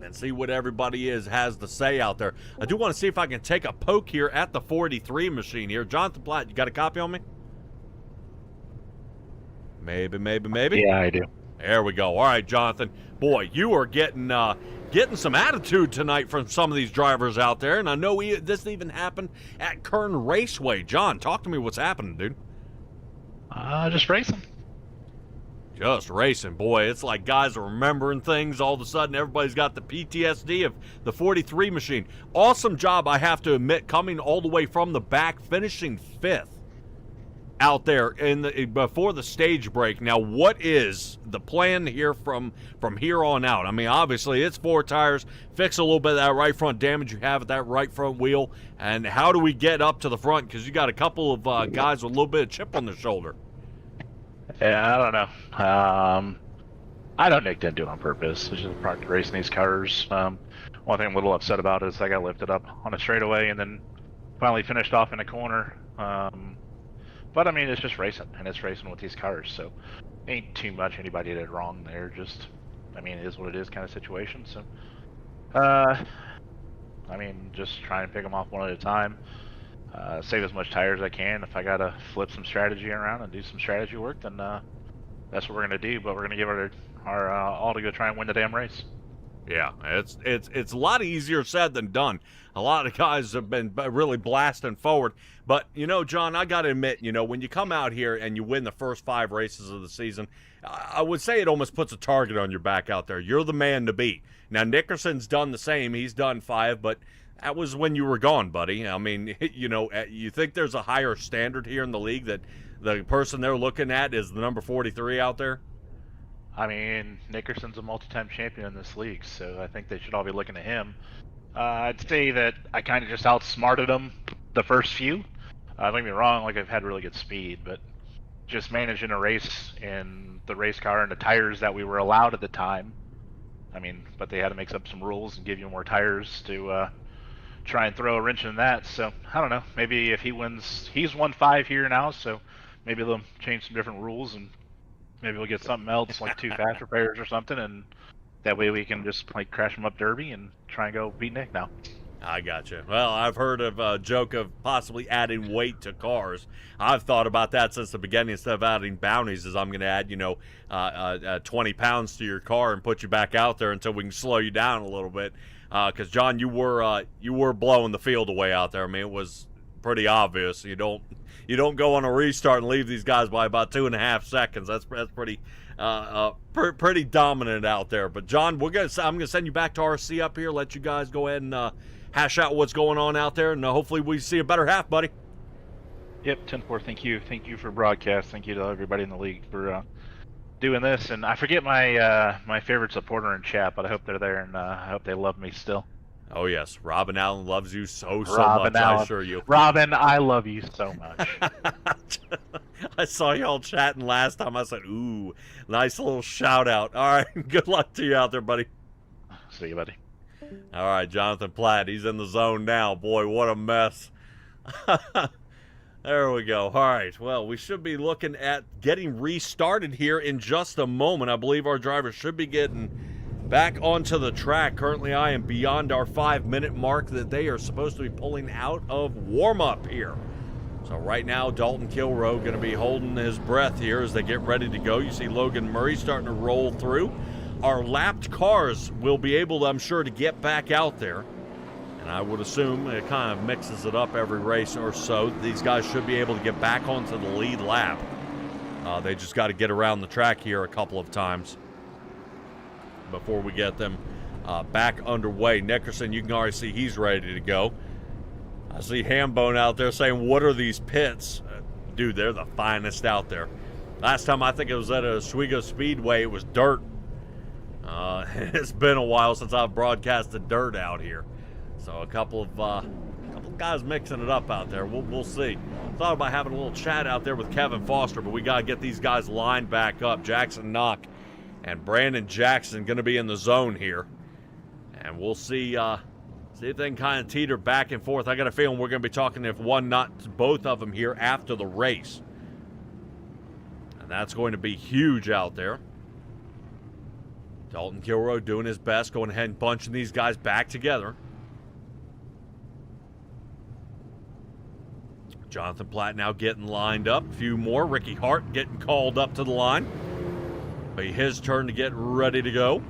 and see what everybody has to say out there. I do want to see if I can take a poke here at the 43 machine here. Jonathan Platt, you got a copy on me? Maybe. Yeah, I do. There we go. All right, Jonathan. Boy, you are getting some attitude tonight from some of these drivers out there, and I know this even happened at Kern Raceway. John, talk to me what's happening, dude. Just racing. Just racing. Boy, it's like guys are remembering things. All of a sudden, everybody's got the PTSD of the 43 machine. Awesome job, I have to admit, coming all the way from the back, finishing 5th out there before the stage break. Now, what is the plan here from here on out? I mean, obviously, it's 4 tires. Fix a little bit of that right front damage you have at that right front wheel. And how do we get up to the front? Because you got a couple of guys with a little bit of chip on their shoulder. Yeah, I don't know. I know Nick didn't do it on purpose. It's just part of racing these cars. One thing I'm a little upset about is I got lifted up on a straightaway and then finally finished off in a corner. But I mean, it's just racing, and it's racing with these cars, so ain't too much anybody did wrong there. Just, I mean, it is what it is kind of situation. So, I mean, just try and pick them off one at a time. Save as much tire as I can. If I gotta flip some strategy around and do some strategy work, then that's what we're gonna do. But we're gonna give our all to go try and win the damn race. Yeah, it's a lot easier said than done. A lot of guys have been really blasting forward. But, you know, John, I got to admit, you know, when you come out here and you win the first 5 races of the season, I would say it almost puts a target on your back out there. You're the man to beat. Now, Nickerson's done the same. He's done 5, but that was when you were gone, buddy. I mean, you know, you think there's a higher standard here in the league that the person they're looking at is the number 43 out there? I mean, Nickerson's a multi-time champion in this league, so I think they should all be looking at him. I'd say that I kind of just outsmarted him the first few. Don't get me wrong, like I've had really good speed, but just managing a race in the race car and the tires that we were allowed at the time. I mean, but they had to make up some rules and give you more tires to try and throw a wrench in that. So I don't know. Maybe if he wins, he's won 5 here now, so maybe they'll change some different rules and maybe we'll get something else like 2 fast repairs or something, and that way we can just like crash them up derby and try and go beat Nick now. I gotcha. Well, I've heard of a joke of possibly adding weight to cars. I've thought about that since the beginning. Instead of adding bounties, is I'm going to add, 20 pounds to your car and put you back out there until we can slow you down a little bit. Because John, you were blowing the field away out there. I mean, it was pretty obvious. You don't go on a restart and leave these guys by about 2.5 seconds. That's pretty pretty dominant out there. But John, I'm gonna send you back to RC up here. Let you guys go ahead and hash out what's going on out there, and hopefully we see a better half, buddy. Yep, 10-4. Thank you for broadcast. Thank you to everybody in the league for doing this. And I forget my favorite supporter in chat, but I hope they're there, and I hope they love me still. Oh yes, Robin Allen loves you so much. Allen, I assure you. Robin, I love you so much. I saw y'all chatting last time. I said, "Ooh, nice little shout out." All right, good luck to you out there, buddy. See you, buddy. All right, Jonathan Platt, he's in the zone now. Boy, what a mess. There we go. All right, well, we should be looking at getting restarted here in just a moment. I believe our drivers should be getting back onto the track. Currently, I am beyond our 5-minute mark that they are supposed to be pulling out of warm-up here. So right now, Dalton Kilroe going to be holding his breath here as they get ready to go. You see Logan Murray starting to roll through. Our lapped cars will be able, I'm sure, to get back out there. And I would assume it kind of mixes it up every race or so. These guys should be able to get back onto the lead lap. They just got to get around the track here a couple of times before we get them back underway. Nickerson, you can already see he's ready to go. I see Hambone out there saying, what are these pits? Dude, they're the finest out there. Last time I think it was at a Oswego Speedway, it was dirt. It's been a while since I've broadcasted dirt out here. So a couple of guys mixing it up out there. We'll see. Thought about having a little chat out there with Kevin Foster, but we got to get these guys lined back up. Jackson Knock and Brandon Jackson going to be in the zone here. And we'll see if they can kind of teeter back and forth. I got a feeling we're going to be talking, if one, not both of them here after the race. And that's going to be huge out there. Dalton Kilroe doing his best, going ahead and bunching these guys back together. Jonathan Platt now getting lined up. A few more. Ricky Hart getting called up to the line. Be his turn to get ready to go.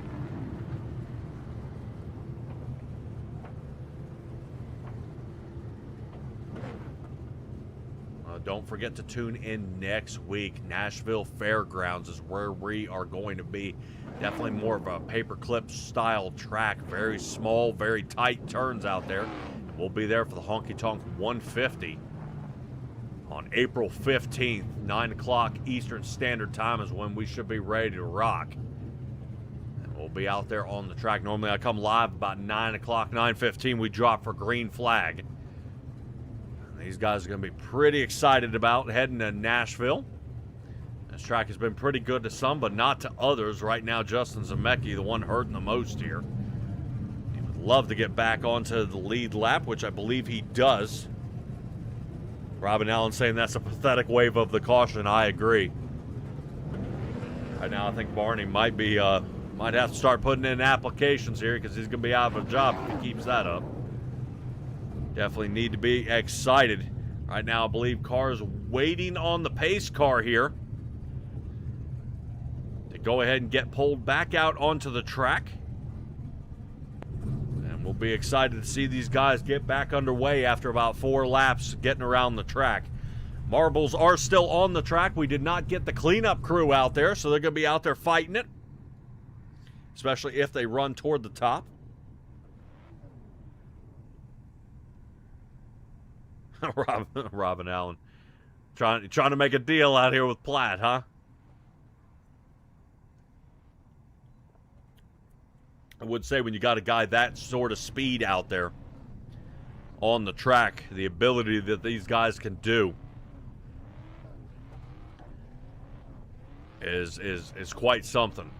Don't forget to tune in next week. Nashville Fairgrounds is where we are going to be. Definitely more of a paperclip style track. Very small, very tight turns out there. We'll be there for the Honky Tonk 150 on April 15th, 9 o'clock Eastern Standard Time is when we should be ready to rock. And we'll be out there on the track. Normally I come live about 9 o'clock, 9:15. We drop for green flag. These guys are going to be pretty excited about heading to Nashville. This track has been pretty good to some, but not to others. Right now, Justin Zemecki, the one hurting the most here. He would love to get back onto the lead lap, which I believe he does. Robin Allen saying that's a pathetic wave of the caution. I agree. Right now, I think Barney might have to start putting in applications here because he's going to be out of a job if he keeps that up. Definitely need to be excited. Right now, I believe cars waiting on the pace car here to go ahead and get pulled back out onto the track. And we'll be excited to see these guys get back underway after about 4 laps getting around the track. Marbles are still on the track. We did not get the cleanup crew out there, so they're going to be out there fighting it, especially if they run toward the top. Robin Allen trying to make a deal out here with Platt, huh? I would say when you got a guy that sort of speed out there on the track, the ability that these guys can do is quite something.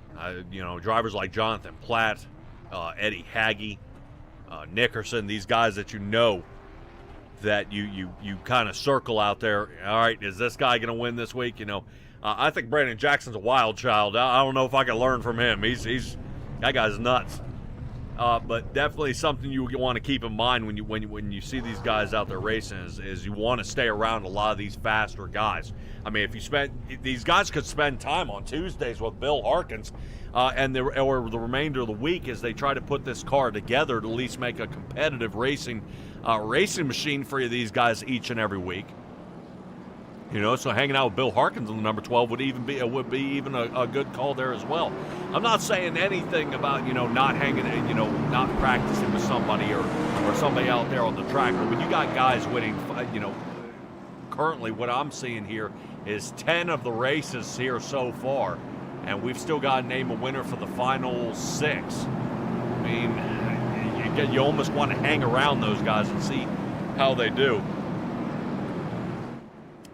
You know, drivers like Jonathan Platt, Eddie Hagge, Nickerson, these guys that you know that you kind of circle out there. All right, is this guy going to win this week? You know, I think Brandon Jackson's a wild child. I don't know if I can learn from him. He's that guy's nuts. But definitely something you want to keep in mind when you see these guys out there racing is you want to stay around a lot of these faster guys. I mean, these guys could spend time on Tuesdays with Bill Harkins, or the remainder of the week as they try to put this car together to at least make a competitive racing machine for these guys each and every week. You know, so hanging out with Bill Harkins on the number 12 would be even a good call there as well. I'm not saying anything about, you know, not hanging, you know, not practicing with somebody or somebody out there on the track. But when you got guys winning, you know, currently what I'm seeing here is 10 of the races here so far, and we've still got to name a winner for the final 6. I mean, you almost want to hang around those guys and see how they do.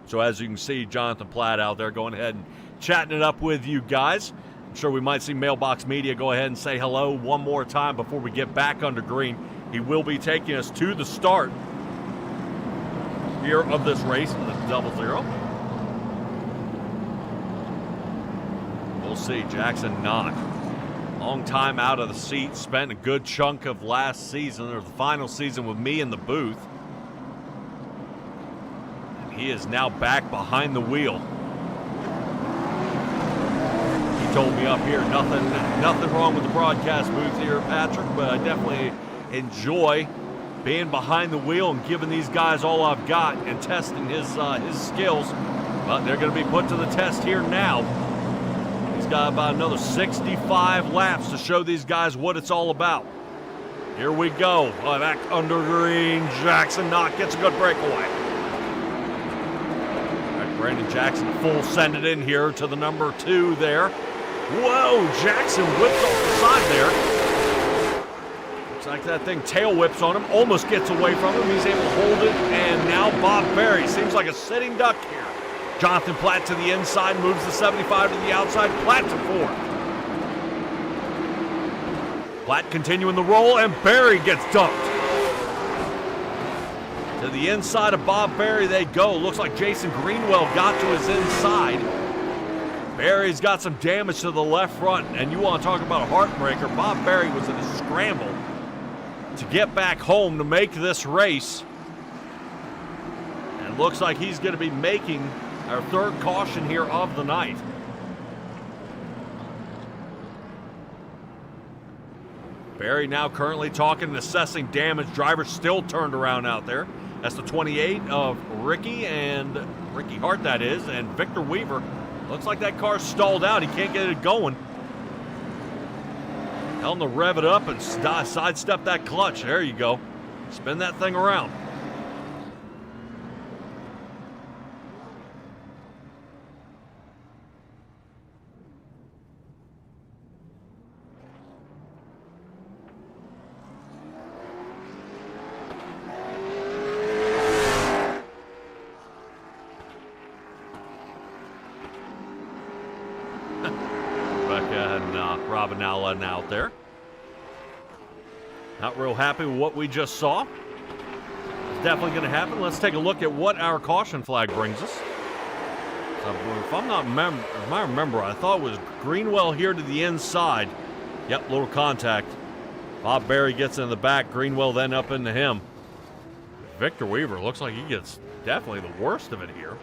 So as you can see, Jonathan Platt out there going ahead and chatting it up with you guys. I'm sure we might see Mailbox Media go ahead and say hello one more time before we get back under green. He will be taking us to the start here of this race in the 00. We'll see. Jackson Knock, long time out of the seat, spent a good chunk of last season or the final season with me in the booth. he is now back behind the wheel. He told me up here, nothing wrong with the broadcast booth here, Patrick, but I definitely enjoy being behind the wheel and giving these guys all I've got and testing his skills. But they're going to be put to the test here now. He's got about another 65 laps to show these guys what it's all about. Here we go. Back under green. Jackson gets a good breakaway. All right, Brandon Jackson full send it in here to the number 2 there. Whoa, Jackson whips off the side there. Looks like that thing tail whips on him. Almost gets away from him. He's able to hold it. And now Bob Berry seems like a sitting duck here. Jonathan Platt to the inside, moves the 75 to the outside. Platt to 4th. Platt continuing the roll, and Berry gets dumped. To the inside of Bob Berry they go. Looks like Jason Greenwell got to his inside. Berry's got some damage to the left front, and you want to talk about a heartbreaker. Bob Berry was in a scramble to get back home to make this race. And looks like he's going to be making our 3rd caution here of the night. Berry now currently talking and assessing damage. Driver still turned around out there. That's the 28 of Ricky Hart, that is, and Victor Weaver. Looks like that car's stalled out. He can't get it going. Tell him to rev it up and sidestep that clutch. There you go. Spin that thing around. Robin Allen out there. Not real happy with what we just saw. It's definitely going to happen. Let's take a look at what our caution flag brings us. So if I remember, I thought it was Greenwell here to the inside. Yep, little contact. Bob Berry gets in the back. Greenwell then up into him. Victor Weaver looks like he gets definitely the worst of it here.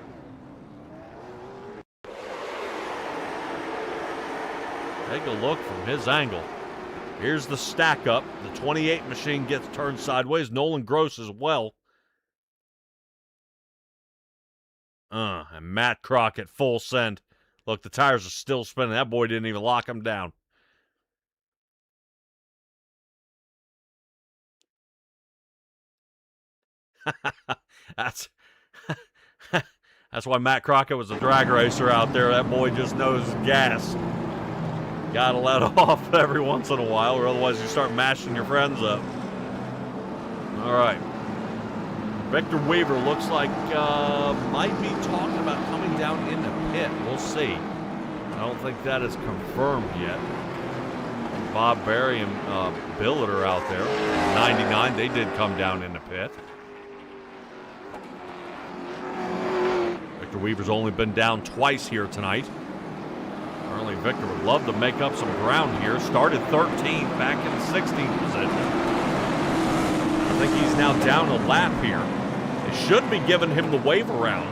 Take a look from his angle. Here's the stack up. The 28 machine gets turned sideways. Nolan Gross as well. And Matt Crockett full send. Look, the tires are still spinning. That boy didn't even lock them down. That's why Matt Crockett was a drag racer out there. That boy just knows gas. Gotta let off every once in a while, or otherwise you start mashing your friends up. All right. Victor Weaver looks like might be talking about coming down in the pit. We'll see. I don't think that is confirmed yet. Bob Berry and Billett are out there. 99, they did come down in the pit. Victor Weaver's only been down twice here tonight. Apparently Victor would love to make up some ground here. Started 13th, back in the 16th position. I think he's now down a lap here. They should be giving him the wave around,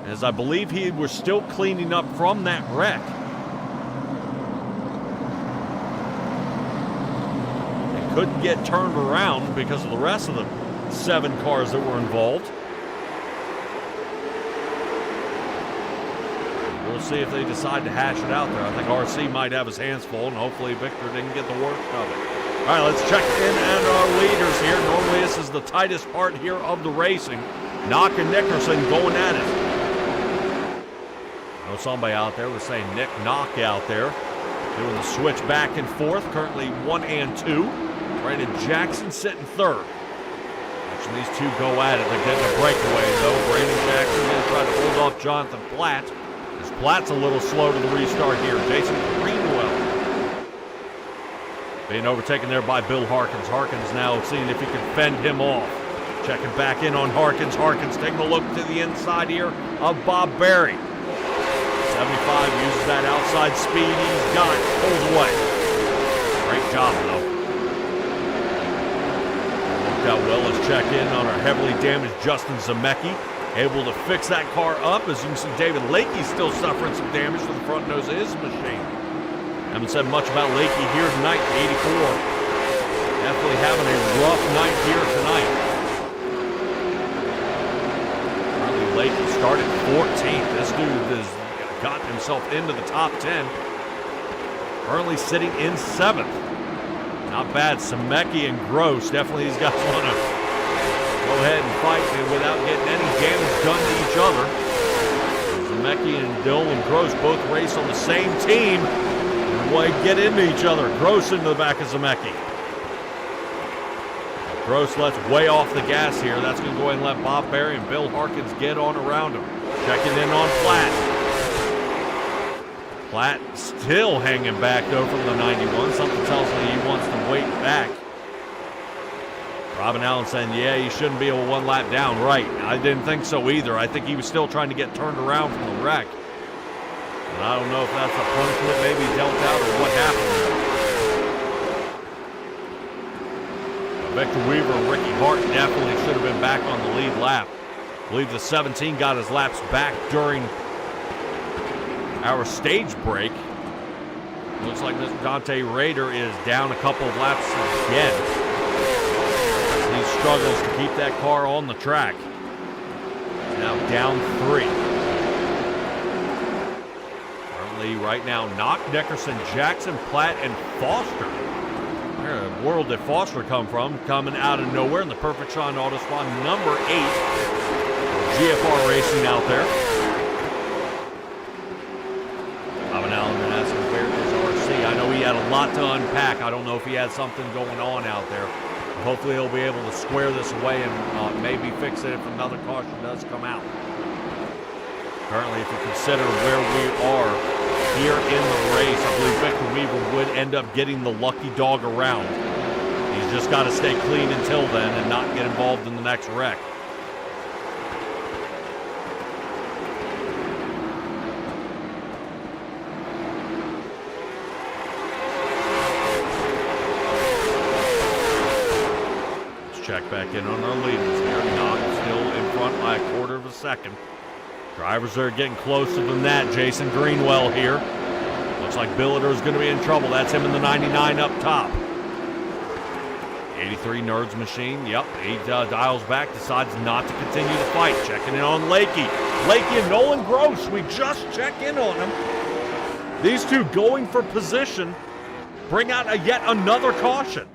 as I believe he was still cleaning up from that wreck. They couldn't get turned around because of the rest of the 7 cars that were involved. We'll see if they decide to hash it out there. I think RC might have his hands full, and hopefully Victor didn't get the worst of it. All right, let's check in at our leaders here. Normally this is the tightest part here of the racing. Knock and Nickerson going at it. I know somebody out there was saying Nick Knock out there, doing the switch back and forth. Currently 1 and 2. Brandon Jackson sitting 3rd. Watching these two go at it. They're getting a breakaway, though. Brandon Jackson going to try to hold off Jonathan Platt. Platt's a little slow to the restart here. Jason Greenwell being overtaken there by Bill Harkins. Harkins now seeing if he can fend him off. Checking back in on Harkins. Harkins taking a look to the inside here of Bob Berry. 75 uses that outside speed he's got. Pulls away. Great job, though. Worked out well. Let's check in on our heavily damaged Justin Zemecki able to fix that car up. As you can see, David Lakey still suffering some damage to the front nose of his machine. Haven't said much about Lakey here tonight, 84. Definitely having a rough night here tonight. Currently, Lakey started 14th. This dude has gotten himself into the top 10. Currently sitting in 7th. Not bad. Semecki and Gross, definitely these guys want to go ahead and fight without getting any damage done to each other. Semecki and Dylan Gross both race on the same team. And boy, get into each other. Gross into the back of Semecki. Gross lets way off the gas here. That's going to go ahead and let Bob Berry and Bill Harkins get on around him. Checking in on Platt. Platt still hanging back though from the 91. Something tells me he wants to wait back. Robin Allen saying, yeah, you shouldn't be a one lap down. Right. I didn't think so either. I think he was still trying to get turned around from the wreck. And I don't know if that's a punishment maybe dealt out or what happened. Victor Weaver and Ricky Hart definitely should have been back on the lead lap. I believe the 17 got his laps back during our stage break. Looks like Mr. Dante Rader is down a couple of laps again. He struggles to keep that car on the track. Now down 3. Currently right now, Knock, Dickerson, Jackson, Platt, and Foster. Where in the world did Foster come from? Coming out of nowhere in the Perfect Shine Auto Squad number 8. GFR Racing out there. Robin Allen and asking where is RC. I know he had a lot to unpack. I don't know if he had something going on out there. Hopefully he'll be able to square this away and maybe fix it if another caution does come out. Currently, if you consider where we are here in the race, I believe Victor Weaver would end up getting the lucky dog around. He's just got to stay clean until then and not get involved in the next wreck. Check back in on our leaders here. Knox still in front by a quarter of a second. Drivers are getting closer than that. Jason Greenwell here. Looks like Billiter's going to be in trouble. That's him in the 99 up top. 83 Nerds Machine. Yep, he dials back, decides not to continue the fight. Checking in on Lakey. Lakey and Nolan Gross. We just check in on them. These two going for position. Bring out yet another caution.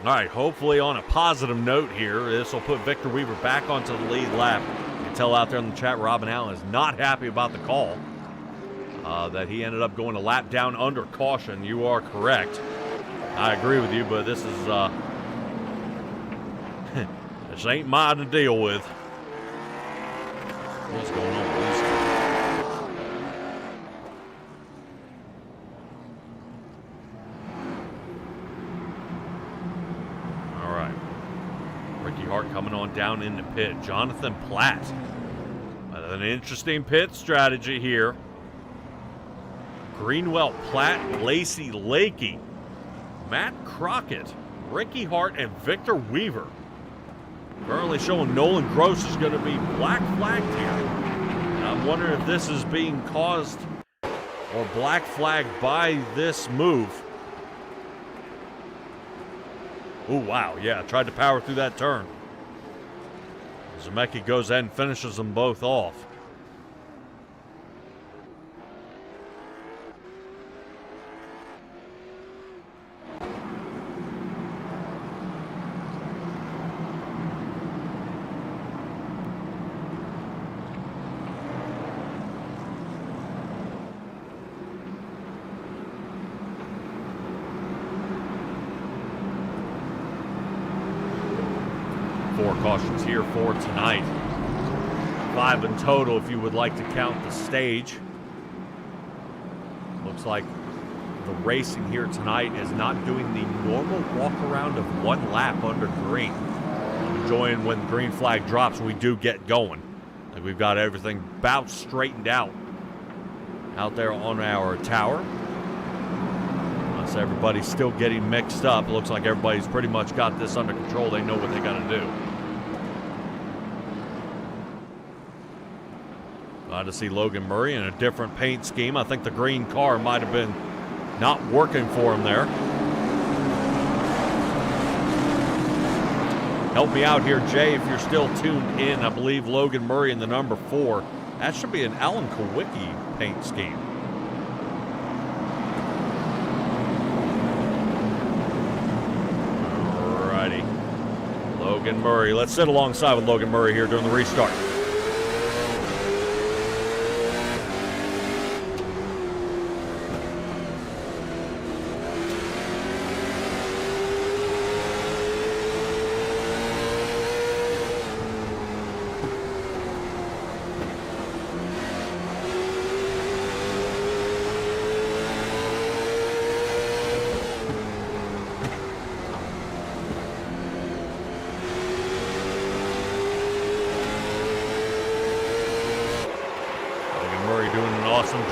All right, hopefully on a positive note here, this will put Victor Weaver back onto the lead lap. You can tell out there in the chat, Robin Allen is not happy about the call. That he ended up going a lap down under caution. You are correct. I agree with you, but this is, this ain't mine to deal with. What's going on with these two? Coming on down in the pit. Jonathan Platt. An interesting pit strategy here. Greenwell, Platt, Lacey, Lakey, Matt Crockett, Ricky Hart, and Victor Weaver. Currently showing Nolan Gross is going to be black flagged here. And I'm wondering if this is being caused or black flagged by this move. Oh, wow. Yeah, tried to power through that turn. Zemecki goes ahead and finishes them both off. Four cautions here for tonight. 5 in total if you would like to count the stage. Looks like the racing here tonight is not doing the normal walk around of 1 lap under green. I'm enjoying when the green flag drops, we do get going. Like we've got everything about straightened out there on our tower. Unless everybody's still getting mixed up. It looks like everybody's pretty much got this under control. They know what they got to do. Glad to see Logan Murray in a different paint scheme. I think the green car might have been not working for him there. Help me out here, Jay, if you're still tuned in. I believe Logan Murray in the number 4. That should be an Alan Kowicki paint scheme. Alrighty. Logan Murray. Let's sit alongside with Logan Murray here during the restart.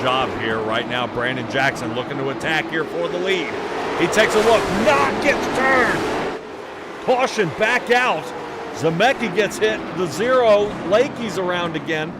Job here right now. Brandon Jackson looking to attack here for the lead. He takes a look. Not gets turned. Caution back out. Zemecki gets hit. The 0. Lakey's around again.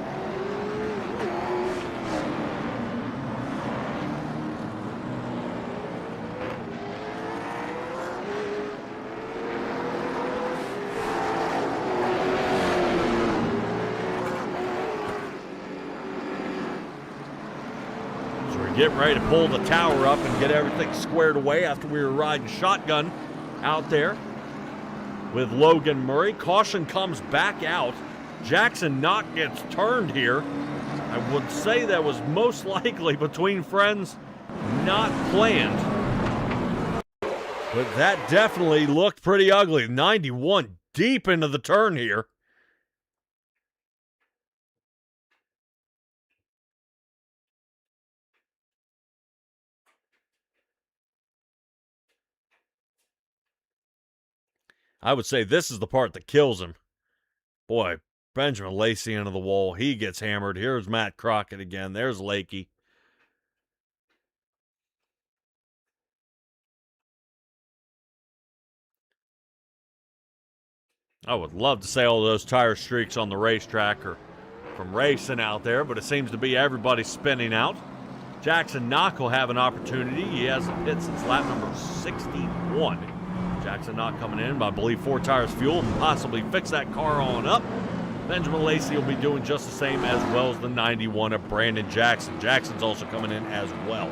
Getting ready to pull the tower up and get everything squared away after we were riding shotgun out there with Logan Murray. Caution comes back out. Jackson Knock gets turned here. I would say that was most likely between friends, not planned. But that definitely looked pretty ugly. 91 deep into the turn here. I would say this is the part that kills him. Boy, Benjamin Lacey into the wall. He gets hammered. Here's Matt Crockett again. There's Lakey. I would love to say all those tire streaks on the racetrack are from racing out there, but it seems to be everybody spinning out. Jackson Knock will have an opportunity. He hasn't hit since lap number 61. Jackson Knock coming in, I believe 4 tires fuel, and possibly fix that car on up. Benjamin Lacey will be doing just the same as well as the 91 of Brandon Jackson. Jackson's also coming in as well.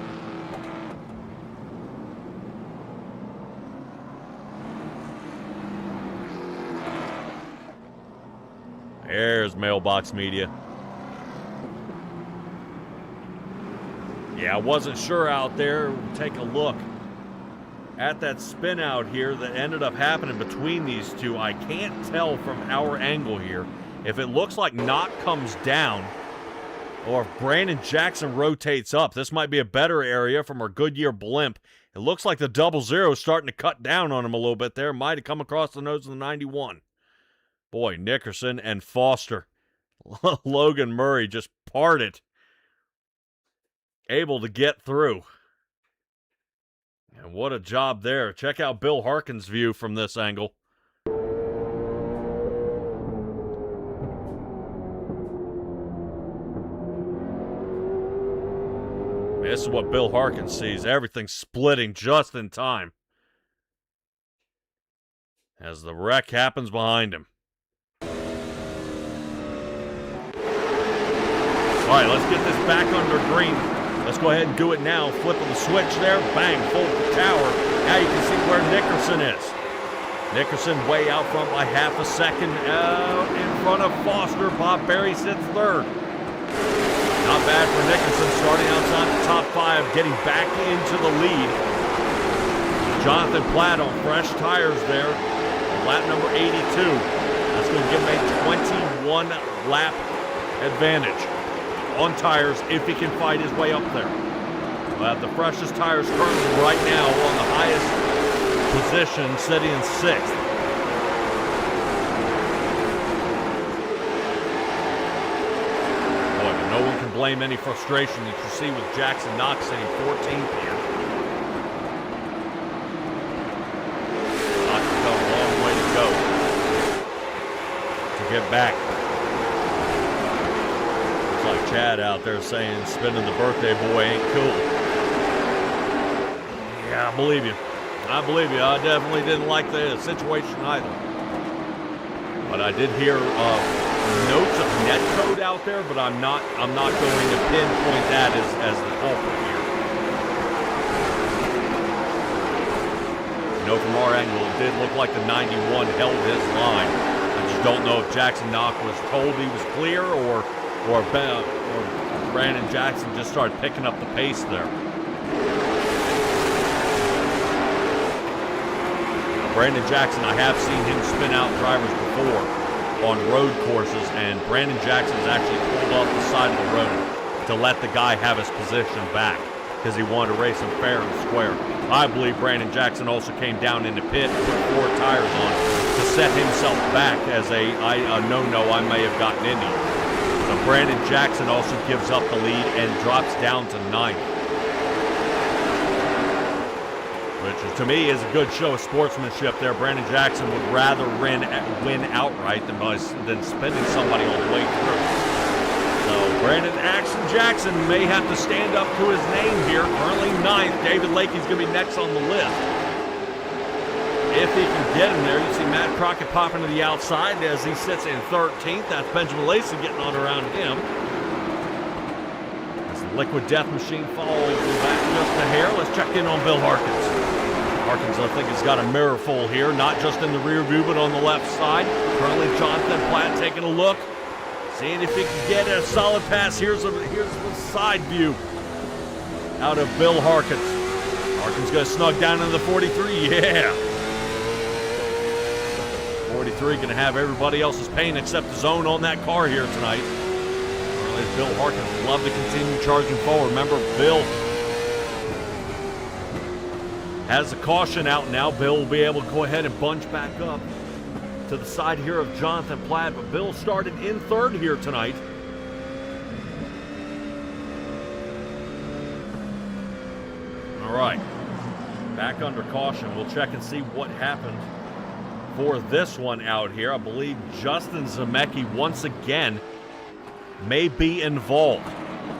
There's Mailbox Media. Yeah, I wasn't sure out there. Take a look at that spin out here that ended up happening between these two. I can't tell from our angle here if it looks like Knock comes down or if Brandon Jackson rotates up. This might be a better area from our Goodyear blimp. It looks like the 00 is starting to cut down on him a little bit there. Might have come across the nose of the 91. Boy, Nickerson and Foster. Logan Murray just parted. Able to get through. And what a job there. Check out Bill Harkin's view from this angle. This is what Bill Harkin sees. Everything splitting just in time as the wreck happens behind him. All right, let's get this back under green. Let's go ahead and do it now. Flipping the switch there. Bang, full the tower. Now you can see where Nickerson is. Nickerson way out front by half a second. Out in front of Foster. Bob Berry sits third. Not bad for Nickerson, starting outside the top 5, getting back into the lead. Jonathan Platt on fresh tires there. Lap number 82. That's going to give him a 21 lap advantage on tires if he can fight his way up there. But the freshest tires currently right now on the highest position, sitting in 6th. blame any frustration that you see with Jackson Knox sitting 14th here. Knox has got a long way to go to get back. Looks like Chad out there saying spinning the birthday boy ain't cool. Yeah, I believe you. I believe you. I definitely didn't like the situation either. But I did hear notes of netcode out there, but I'm not going to pinpoint that as the culprit here. You know, from our angle, it did look like the 91 held his line. I just don't know if Jackson Knox was told he was clear or Brandon Jackson just started picking up the pace there. Brandon Jackson, I have seen him spin out drivers before on road courses, and Brandon Jackson's actually pulled off the side of the road to let the guy have his position back because he wanted to race him fair and square. I believe Brandon Jackson also came down in the pit and put 4 tires on to set himself back as a no-no I may have gotten into. So Brandon Jackson also gives up the lead and drops down to 9th. Which to me is a good show of sportsmanship there. Brandon Jackson would rather win outright than spinning somebody all the way through. So Brandon Jackson may have to stand up to his name here. Currently 9th. David Lakey's going to be next on the list. If he can get him there, you see Matt Crockett popping to the outside as he sits in 13th. That's Benjamin Lacey getting on around him. As the Liquid Death Machine follows back just a hair. Let's check in on Bill Harkins. Harkins, I think, has got a mirror full here, not just in the rear view, but on the left side. Currently, Jonathan Platt taking a look, seeing if he can get a solid pass. Here's the side view out of Bill Harkins. Harkins going to snug down into the 43. Yeah. 43 going to have everybody else's pain except his own on that car here tonight. Currently, Bill Harkins would love to continue charging forward. Remember, Bill has a caution out now. Bill will be able to go ahead and bunch back up to the side here of Jonathan Platt. But Bill started in 3rd here tonight. All right. Back under caution. We'll check and see what happened for this one out here. I believe Justin Zemecki once again may be involved.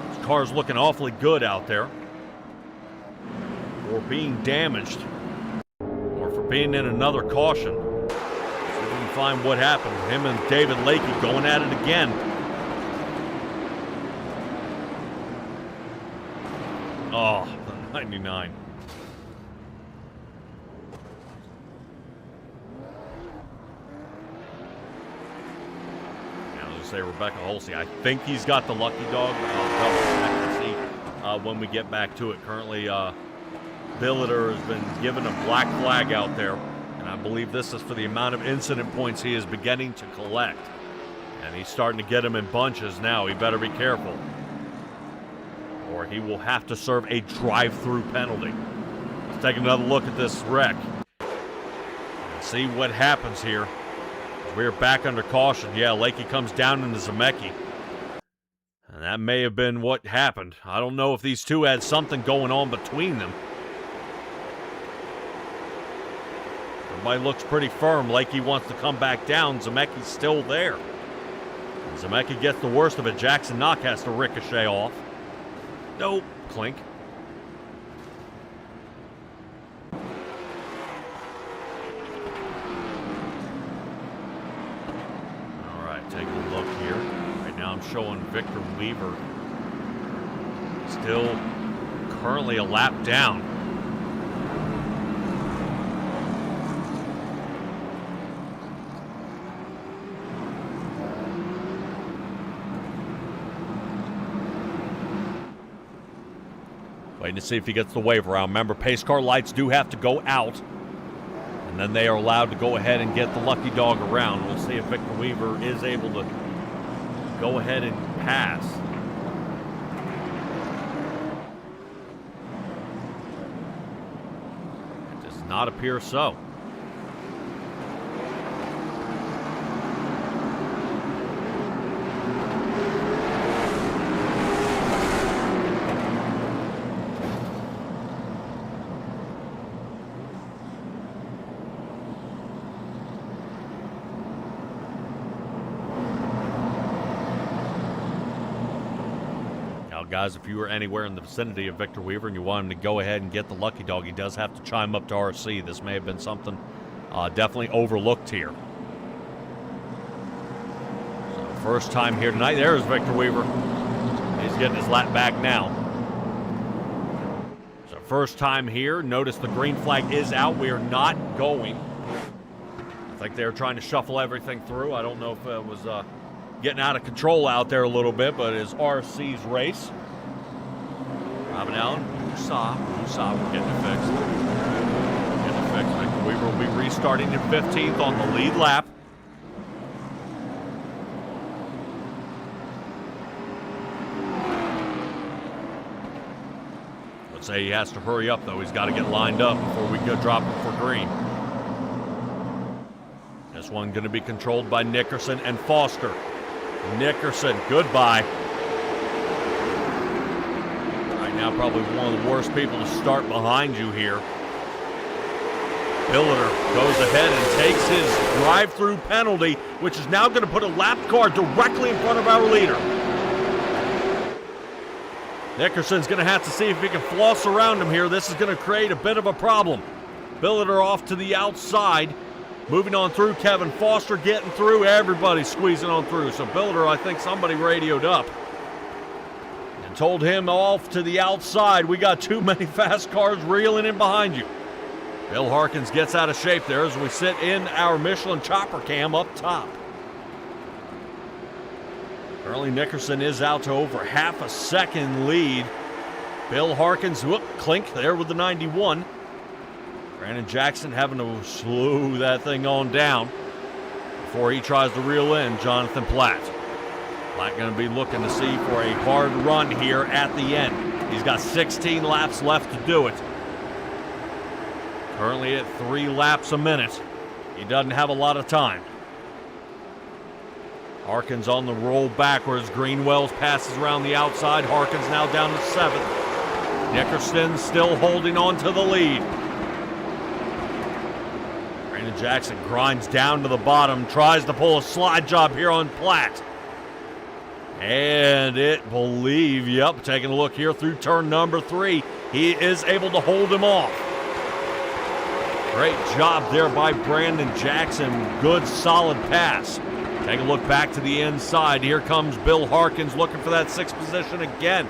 His car's looking awfully good out there. For being damaged, or for being in another caution. So we can find what happened. Him and David Lakey going at it again. Oh, the 99. Now, let's say Rebecca Holsey. I think he's got the lucky dog. I'll double check and see when we get back to it. Currently, Billiter has been given a black flag out there, and I believe this is for the amount of incident points he is beginning to collect. And he's starting to get them in bunches now. He better be careful, or he will have to serve a drive-through penalty. Let's take another look at this wreck and see what happens here. We're back under caution. Yeah, Lakey comes down into Zemecki. And that may have been what happened. I don't know if these two had something going on between them. Everybody looks pretty firm. Lakey wants to come back down. Zemecki's still there. And Zemecki gets the worst of it. Jackson Knock has to ricochet off. Nope. Clink. All right, taking a look here. Right now I'm showing Victor Weaver still currently a lap down. Waiting to see if he gets the wave around. Remember, pace car lights do have to go out, and then they are allowed to go ahead and get the lucky dog around. We'll see if Victor Weaver is able to go ahead and pass. It does not appear so. guys, if you were anywhere in the vicinity of Victor Weaver and you want him to go ahead and get the lucky dog, he does have to chime up to RC. This may have been something definitely overlooked here. So first time here tonight. There's Victor Weaver. He's getting his lap back now. So first time here. Notice the green flag is out. We are not going. I think they were trying to shuffle everything through. I don't know if it was getting out of control out there a little bit, but it is RC's race. Robin Allen, Musa, we're getting it fixed. Victor Weaver will be restarting in 15th on the lead lap. Let's say he has to hurry up, though. He's got to get lined up before we go drop him for green. This one going to be controlled by Nickerson and Foster. Nickerson, goodbye. Right now, probably one of the worst people to start behind you here. Billiter goes ahead and takes his drive-through penalty, which is now going to put a lap car directly in front of our leader. Nickerson's going to have to see if he can floss around him here. This is going to create a bit of a problem. Billiter off to the outside. Moving on through, Kevin Foster getting through. Everybody squeezing on through. So Billiter, I think somebody radioed up and told him off to the outside. We got too many fast cars reeling in behind you. Bill Harkins gets out of shape there as we sit in our Michelin chopper cam up top. Currently Nickerson is out to over half a second lead. Bill Harkins, clink there with the 91. Brandon Jackson having to slow that thing on down before he tries to reel in Jonathan Platt. Platt going to be looking to see for a hard run here at the end. He's got 16 laps left to do it. Currently at 3 laps a minute. He doesn't have a lot of time. Harkins on the roll backwards. Greenwells passes around the outside. Harkins now down to 7th. Nickerson still holding on to the lead. Brandon Jackson grinds down to the bottom, tries to pull a slide job here on Platt. And taking a look here through turn number 3. He is able to hold him off. Great job there by Brandon Jackson. Good, solid pass. Take a look back to the inside. Here comes Bill Harkins looking for that 6th position again.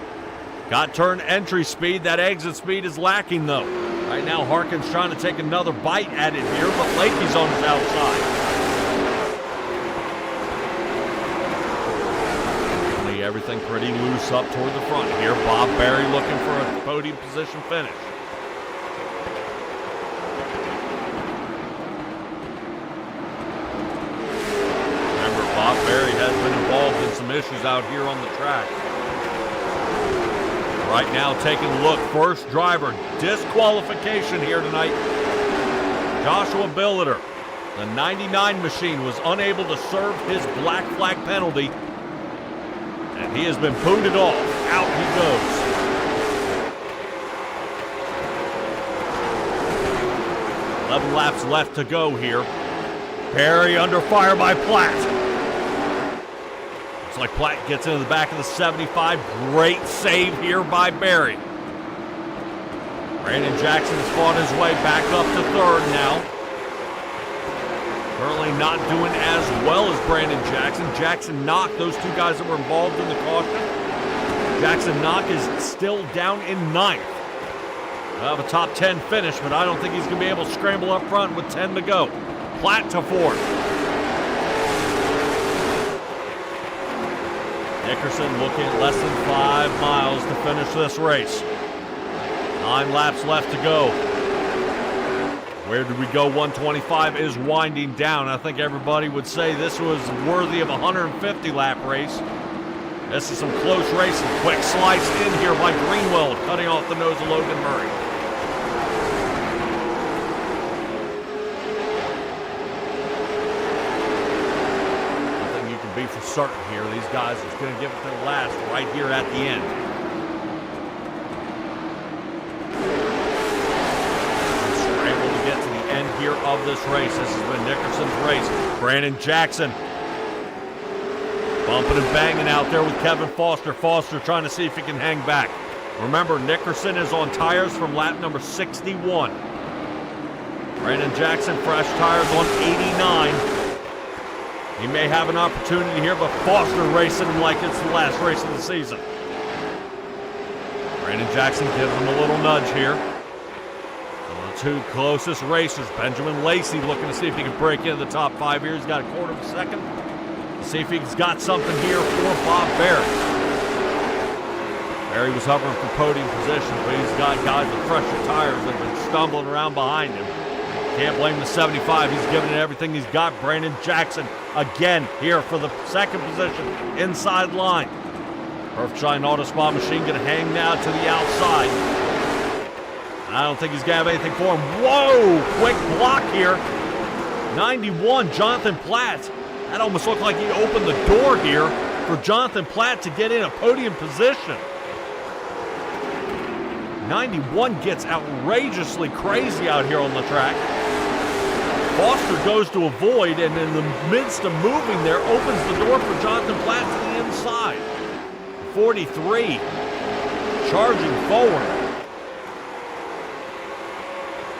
Got turn entry speed. That exit speed is lacking, though. Right now, Harkins trying to take another bite at it here, but Lakey's on his outside. Everything pretty loose up toward the front here. Bob Berry looking for a podium position finish. Remember, Bob Berry has been involved in some issues out here on the track. Right now, taking a look, first driver disqualification here tonight. Joshua Billiter, the 99 machine, was unable to serve his black flag penalty, and he has been booted off. Out he goes. Eleven laps left to go here. Perry under fire by Platt. Looks like Platt gets into the back of the 75. Great save here by Berry. Brandon Jackson has fought his way back up to 3rd now. Currently not doing as well as Brandon Jackson. Jackson Knock, those 2 guys that were involved in the caution. Jackson Knock is still down in 9th. We'll have a top 10 finish, but I don't think he's going to be able to scramble up front with 10 to go. Platt to 4th. Nickerson looking at less than 5 miles to finish this race. 9 laps left to go. Where did we go? 125 is winding down. I think everybody would say this was worthy of a 150-lap race. This is some close racing. Quick slice in here by Greenwell, cutting off the nose of Logan Murray. Nothing you can be for certain here. These guys are going to give it their last right here at the end. Here of this race. This has been Nickerson's race. Brandon Jackson Bumping and banging out there with Kevin Foster. Foster trying to see if he can hang back. Remember, Nickerson is on tires from lap number 61. Brandon Jackson, fresh tires on 89. He may have an opportunity here, but Foster racing him like it's the last race of the season. Brandon Jackson gives him a little nudge here. The two closest racers, Benjamin Lacey looking to see if he can break into the top 5 here. He's got a quarter of a second. See if he's got something here for Bob Barry. Barry was hovering for podium position, but he's got guys with fresher tires that have been stumbling around behind him. Can't blame the 75. He's giving it everything he's got. Brandon Jackson again here for the second position inside line. Perfect Shine Auto Spa machine going to hang now to the outside. I don't think he's going to have anything for him. Whoa! Quick block here. 91, Jonathan Platt. That almost looked like he opened the door here for Jonathan Platt to get in a podium position. 91 gets outrageously crazy out here on the track. Foster goes to avoid, and in the midst of moving there, opens the door for Jonathan Platt to the inside. 43, charging forward.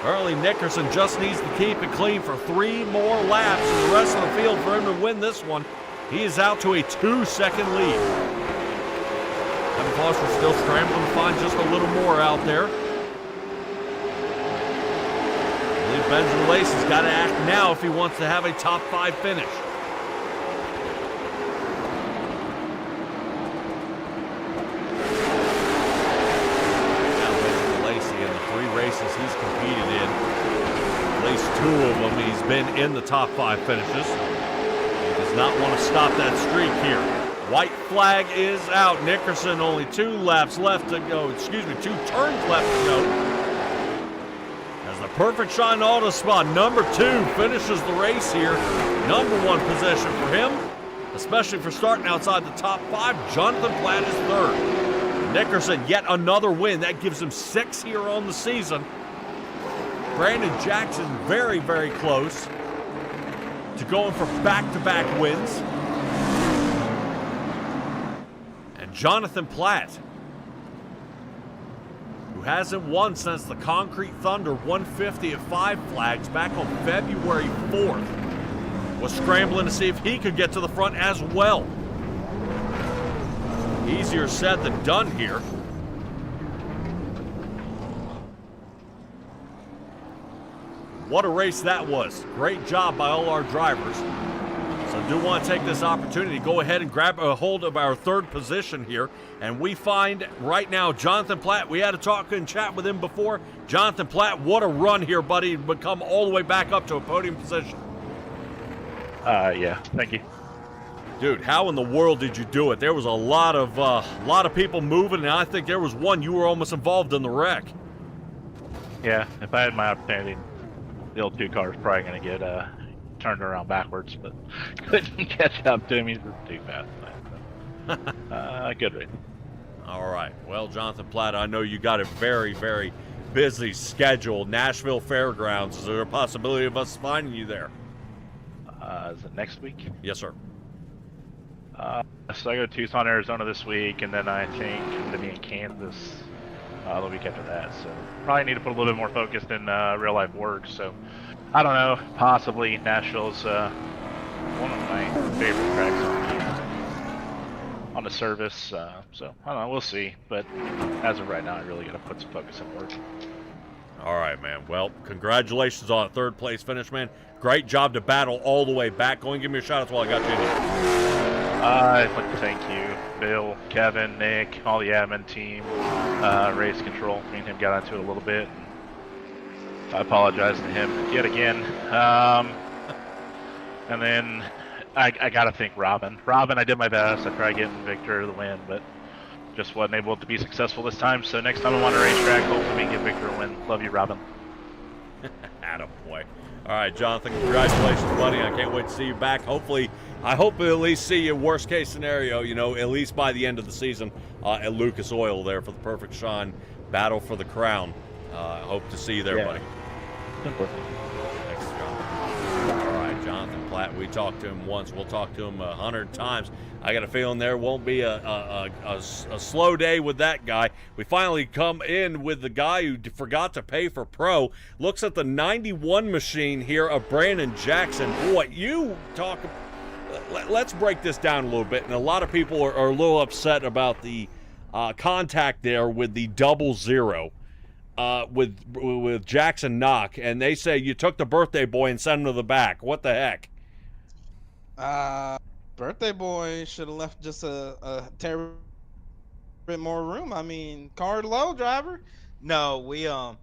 Early Nickerson just needs to keep it clean for 3 more laps in the rest of the field for him to win this one. He is out to a 2-second lead. Kevin Foster still scrambling to find just a little more out there. I believe Benjamin Lacey's got to act now if he wants to have a top 5 finish. Now Benjamin Lacey in the 3 races he's competed in, at least 2 of them he's been in the top 5 finishes. He does not want to stop that streak here. White flag is out. Nickerson only 2 laps left to go. 2 turns left to go. As the Perfect Shine Auto Spa number 2 finishes the race here. Number 1 position for him, especially for starting outside the top 5. Jonathan Platt is 3rd. Nickerson, yet another win. That gives him 6 here on the season. Brandon Jackson very, very close to going for back-to-back wins. Jonathan Platt, who hasn't won since the Concrete Thunder 150 at 5 Flags back on February 4th, was scrambling to see if he could get to the front as well. Easier said than done here. What a race that was. Great job by all our drivers. So I do want to take this opportunity to go ahead and grab a hold of our 3rd position here. And we find right now Jonathan Platt. We had a talk and chat with him before. Jonathan Platt, what a run here, buddy. But come all the way back up to a podium position. Yeah, thank you. Dude, how in the world did you do it? There was a lot of people moving, and I think there was one you were almost involved in the wreck. Yeah, if I had my opportunity, the old 2 car was probably going to get turned around backwards, but couldn't catch up to him. He's just too fast. Good race. All right. Well, Jonathan Platt, I know you got a very, very busy schedule. Nashville Fairgrounds. Is there a possibility of us finding you there? Is it next week? Yes, sir. So I go to Tucson, Arizona this week, and then I think I'm going to be in Kansas the week after that. So probably need to put a little bit more focus in real life work. So I don't know. Possibly Nashville's one of my favorite tracks on the service. So I don't know. We'll see. But as of right now, I really got to put some focus in work. All right, man. Well, congratulations on a 3rd place finish, man. Great job to battle all the way back. Go and give me a shout out while I got you in here. I'd like to thank you, Bill, Kevin, Nick, all the admin team, race control. Me and him got into it a little bit. I apologize to him yet again. And then I got to thank Robin. Robin, I did my best. I tried getting Victor the win, but just wasn't able to be successful this time. So next time I'm on a racetrack, hopefully we can get Victor a win. Love you, Robin. Attaboy. All right, Jonathan, congratulations, buddy. I can't wait to see you back. Hopefully, I hope we'll at least see you, worst case scenario, at least by the end of the season at Lucas Oil there for the Perfect Shine Battle for the Crown. I hope to see you there, buddy. Thanks, Jonathan. All right, Jonathan Platt, we talked to him once. We'll talk to him 100 times. I got a feeling there won't be a slow day with that guy. We finally come in with the guy who forgot to pay for pro. Looks at the 91 machine here of Brandon Jackson. Boy, you talk. Let's break this down a little bit. And a lot of people are a little upset about the contact there with the 00 with Jackson Knock. And they say you took the birthday boy and sent him to the back. What the heck? Birthday boy should have left just a terrible bit more room. I mean, car low, driver. No,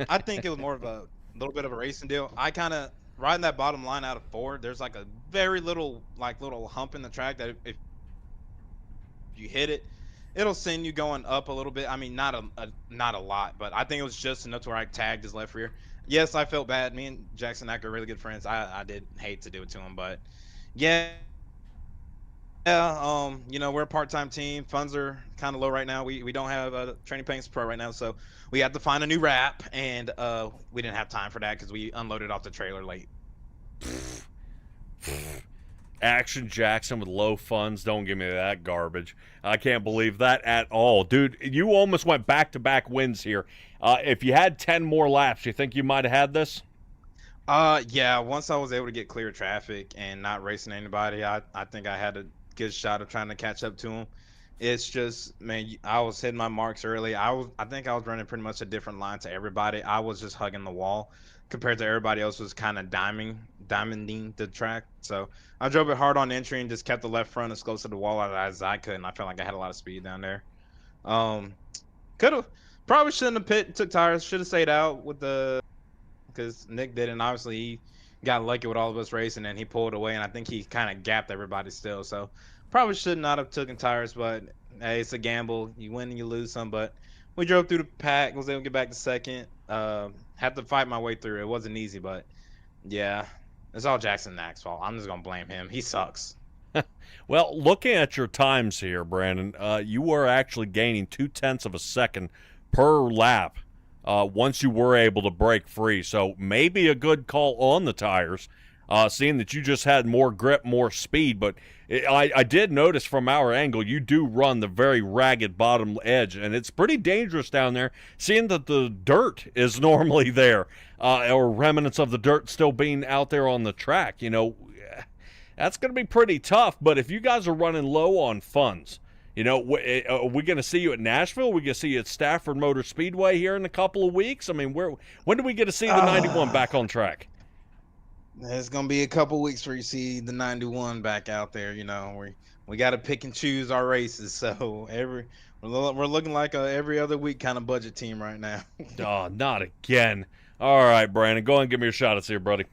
I think it was more of a little bit of a racing deal. I kind of riding that bottom line out of 4. There's like a very little hump in the track that if you hit it, it'll send you going up a little bit. I mean, not a lot, but I think it was just enough to where I tagged his left rear. Yes, I felt bad. Me and Jackson Knack are really good friends. I did hate to do it to him, but yeah. Yeah, we're a part-time team. Funds are kind of low right now. We don't have a training paints pro right now, so we had to find a new wrap, and we didn't have time for that because we unloaded off the trailer late. Action Jackson with low funds. Don't give me that garbage. I can't believe that at all. Dude, you almost went back-to-back wins here. If you had 10 more laps, you think you might have had this? Yeah, once I was able to get clear traffic and not racing anybody, I think I had a good shot of trying to catch up to him. It's just, man, I was hitting my marks early. I think I was running pretty much a different line to everybody. I was just hugging the wall compared to everybody else was kind of diamonding the track. So I drove it hard on entry and just kept the left front as close to the wall as I could, and I felt like I had a lot of speed down there. Probably shouldn't have pit and took tires. Should have stayed out with the, because Nick did, and obviously he got lucky with all of us racing, and he pulled away, and I think he kind of gapped everybody still. So probably should not have taken tires, but hey, it's a gamble. You win and you lose some, but we drove through the pack, was able to get back to second. Had to fight my way through. It wasn't easy, but yeah, it's all Jackson Knack's fault. I'm just going to blame him. He sucks. Well, looking at your times here, Brandon, you were actually gaining 0.2 of a second per lap once you were able to break free. So maybe a good call on the tires, seeing that you just had more grip, more speed. But I did notice from our angle, you do run the very ragged bottom edge, and it's pretty dangerous down there, seeing that the dirt is normally there, or remnants of the dirt still being out there on the track. You know, that's going to be pretty tough. But if you guys are running low on funds, you know, are we going to see you at Nashville? Are we going to see you at Stafford Motor Speedway here in a couple of weeks? I mean, when do we get to see the 91 back on track? It's going to be a couple weeks before you see the 91 back out there. You know, we got to pick and choose our races. So we're looking like a every other week kind of budget team right now. Oh, not again. All right, Brandon, go ahead and give me your shout outs here, buddy.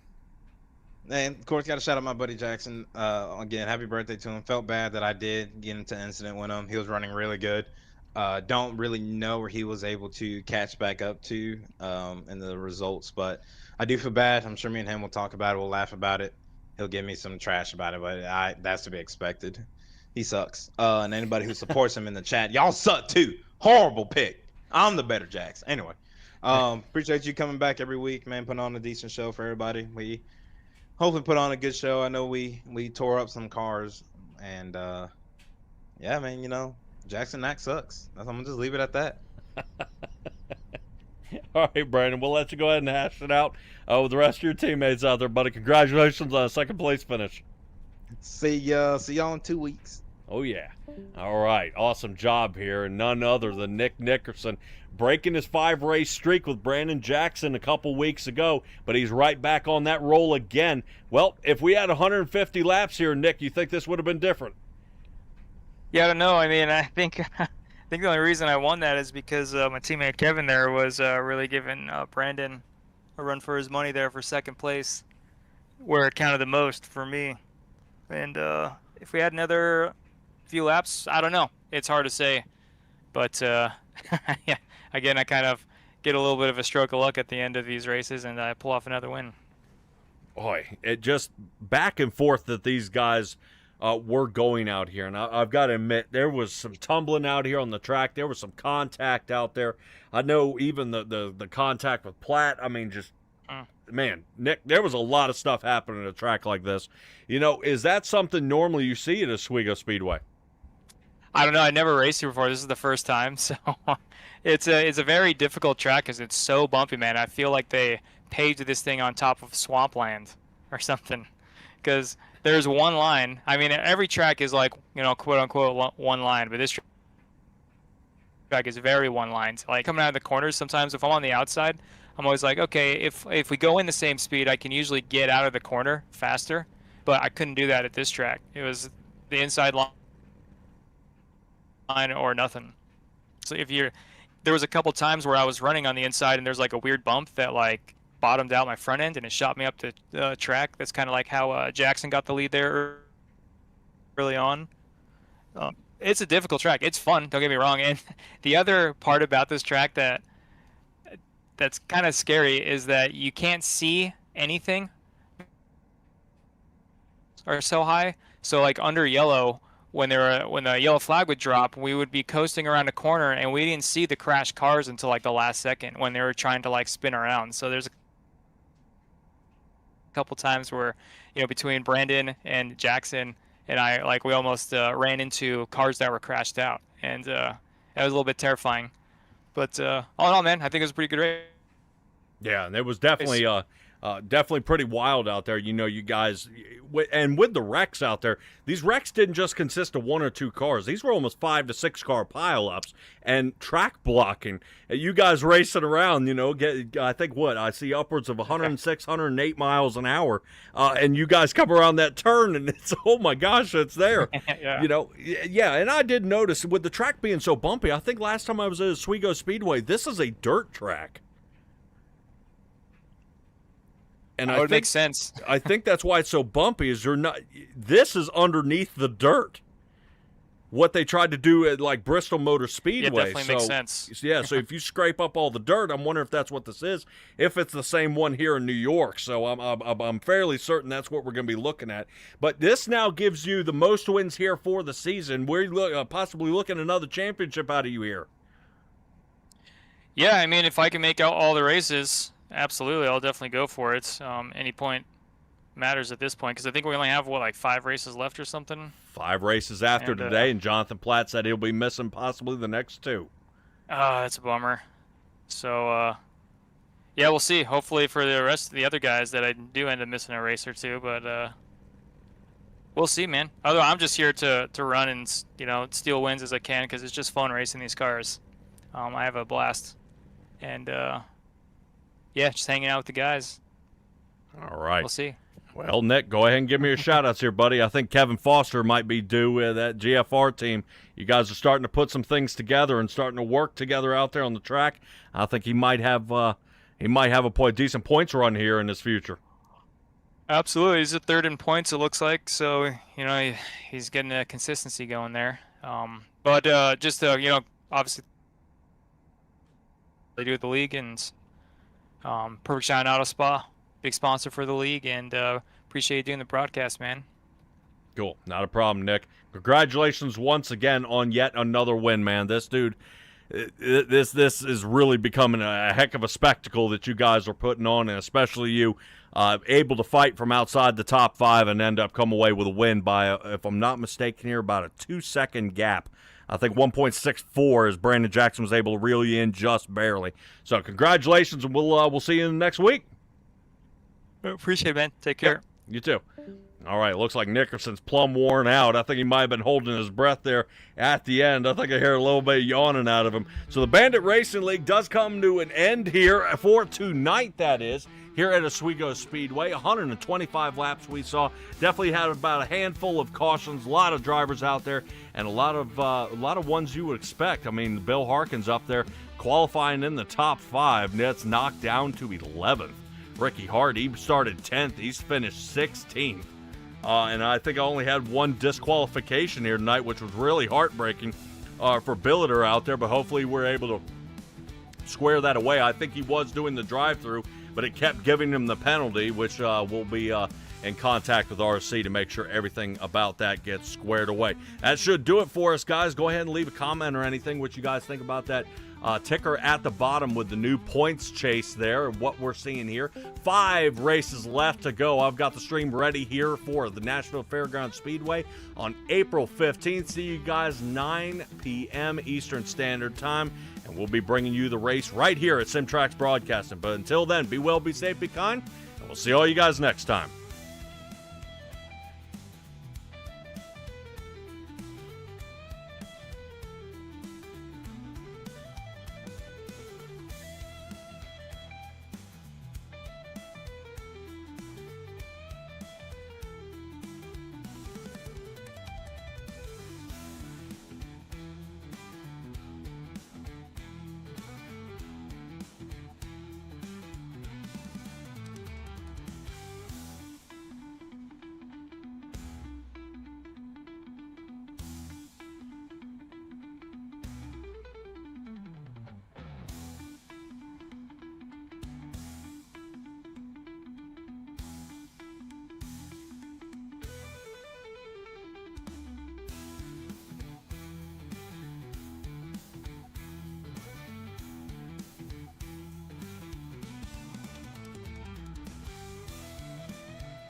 And of course, got to shout out my buddy Jackson. Again, happy birthday to him. Felt bad that I did get into an incident with him. He was running really good. Don't really know where he was able to catch back up to in the results, but I do feel bad. I'm sure me and him will talk about it. We'll laugh about it. He'll give me some trash about it, but that's to be expected. He sucks. And anybody who supports him in the chat, y'all suck too. Horrible pick. I'm the better Jax. Anyway, appreciate you coming back every week, man. Putting on a decent show for everybody. We hopefully put on a good show. I know we tore up some cars, and yeah, man, you know, Jackson Knack sucks. I'm gonna just leave it at that. All right, Brandon, we'll let you go ahead and hash it out with the rest of your teammates out there, buddy. Congratulations on a second place finish. See y'all in 2 weeks. Oh, yeah. All right, awesome job here. And none other than Nick Nickerson breaking his 5-race streak with Brandon Jackson a couple weeks ago, but he's right back on that roll again. Well, if we had 150 laps here, Nick, you think this would have been different? Yeah, I don't know. I mean, I think the only reason I won that is because my teammate Kevin there was really giving Brandon a run for his money there for second place, where it counted the most for me. And if we had another few laps, I don't know. It's hard to say. But yeah, again, I kind of get a little bit of a stroke of luck at the end of these races, and I pull off another win. Boy, it just back and forth that these guys were going out here. And I've got to admit, there was some tumbling out here on the track. There was some contact out there. I know even the contact with Platt, I mean, just man, Nick, there was a lot of stuff happening at a track like this. Is that something normally you see at Oswego Speedway? I don't know. I never raced here before. This is the first time, so it's a very difficult track because it's so bumpy, man. I feel like they paved this thing on top of swampland or something, because there's one line. I mean, every track is like, quote unquote one line, but this track is very one line. Like coming out of the corners, sometimes if I'm on the outside, I'm always like, okay, if we go in the same speed, I can usually get out of the corner faster, but I couldn't do that at this track. It was the inside line or nothing. So there was a couple times where I was running on the inside and there's like a weird bump that like bottomed out my front end and it shot me up the track. That's kind of like how Jackson got the lead there early on. It's a difficult track. It's fun, don't get me wrong. And the other part about this track that's kind of scary is that you can't see anything or so high. So like under yellow, when the yellow flag would drop, we would be coasting around a corner and we didn't see the crashed cars until like the last second when they were trying to like spin around. So there's a couple times where, between Brandon and Jackson and I, like we almost ran into cars that were crashed out, and that was a little bit terrifying. But all in all, man, I think it was a pretty good race. Yeah, and it was definitely definitely pretty wild out there. You guys, and with the wrecks out there, these wrecks didn't just consist of 1 or 2 cars. These were almost 5 to 6 car pileups and track blocking. You guys racing around, I think I see upwards of 106, 108 miles an hour, and you guys come around that turn, and it's, oh my gosh, it's there. Yeah. And I did notice with the track being so bumpy, I think last time I was at Oswego Speedway, this is a dirt track. And that would make sense. I think that's why it's so bumpy. This is underneath the dirt. What they tried to do at like Bristol Motor Speedway. Yeah, definitely makes sense. Yeah, so if you scrape up all the dirt, I'm wondering if that's what this is. If it's the same one here in New York, so I'm fairly certain that's what we're going to be looking at. But this now gives you the most wins here for the season. We're possibly looking at another championship out of you here. Yeah, I mean, if I can make out all the races, absolutely, I'll definitely go for it. Any point matters at this point, because I think we only have, 5 races left or something? 5 races after today, and Jonathan Platt said he'll be missing possibly the next 2. That's a bummer. So, yeah, we'll see. Hopefully for the rest of the other guys that I do end up missing a race or 2, but we'll see, man. Although I'm just here to run and, steal wins as I can, because it's just fun racing these cars. I have a blast. And, yeah, just hanging out with the guys. All right. We'll see. Well, Nick, go ahead and give me your shout-outs here, buddy. I think Kevin Foster might be due with that GFR team. You guys are starting to put some things together and starting to work together out there on the track. I think he might have a decent points run here in his future. Absolutely. He's at 3rd in points, it looks like. So, he's getting a consistency going there. But just, obviously they do with the league, and Perfect Shine Auto Spa, big sponsor for the league, and appreciate you doing the broadcast, man. Cool. Not a problem, Nick. Congratulations once again on yet another win, man. This dude, this is really becoming a heck of a spectacle that you guys are putting on, and especially you able to fight from outside the top 5 and end up come away with a win by, if I'm not mistaken here, about a 2-second gap. I think 1.64 as Brandon Jackson was able to reel you in just barely. So congratulations, and we'll see you next week. Appreciate it, man. Take care. Yep, you too. All right, looks like Nickerson's plumb worn out. I think he might have been holding his breath there at the end. I think I hear a little bit of yawning out of him. So the Bandit Racing League does come to an end here for tonight, that is, here at Oswego Speedway. 125 laps we saw. Definitely had about a handful of cautions, a lot of drivers out there, and a lot of ones you would expect. I mean, Bill Harkins up there qualifying in the top 5. That's knocked down to 11th. Ricky Hart, he started 10th. He's finished 16th. And I think I only had 1 disqualification here tonight, which was really heartbreaking for Billiter out there, but hopefully we're able to square that away. I think he was doing the drive-through, but it kept giving him the penalty, which we'll be in contact with RC to make sure everything about that gets squared away. That should do it for us, guys. Go ahead and leave a comment or anything what you guys think about that ticker at the bottom with the new points chase there, what we're seeing here. 5 races left to go. I've got the stream ready here for the Nashville Fairgrounds Speedway on April 15th. See you guys 9 p.m. Eastern Standard Time, and we'll be bringing you the race right here at Simtrax Broadcasting. But until then, be well, be safe, be kind, and we'll see all you guys next time.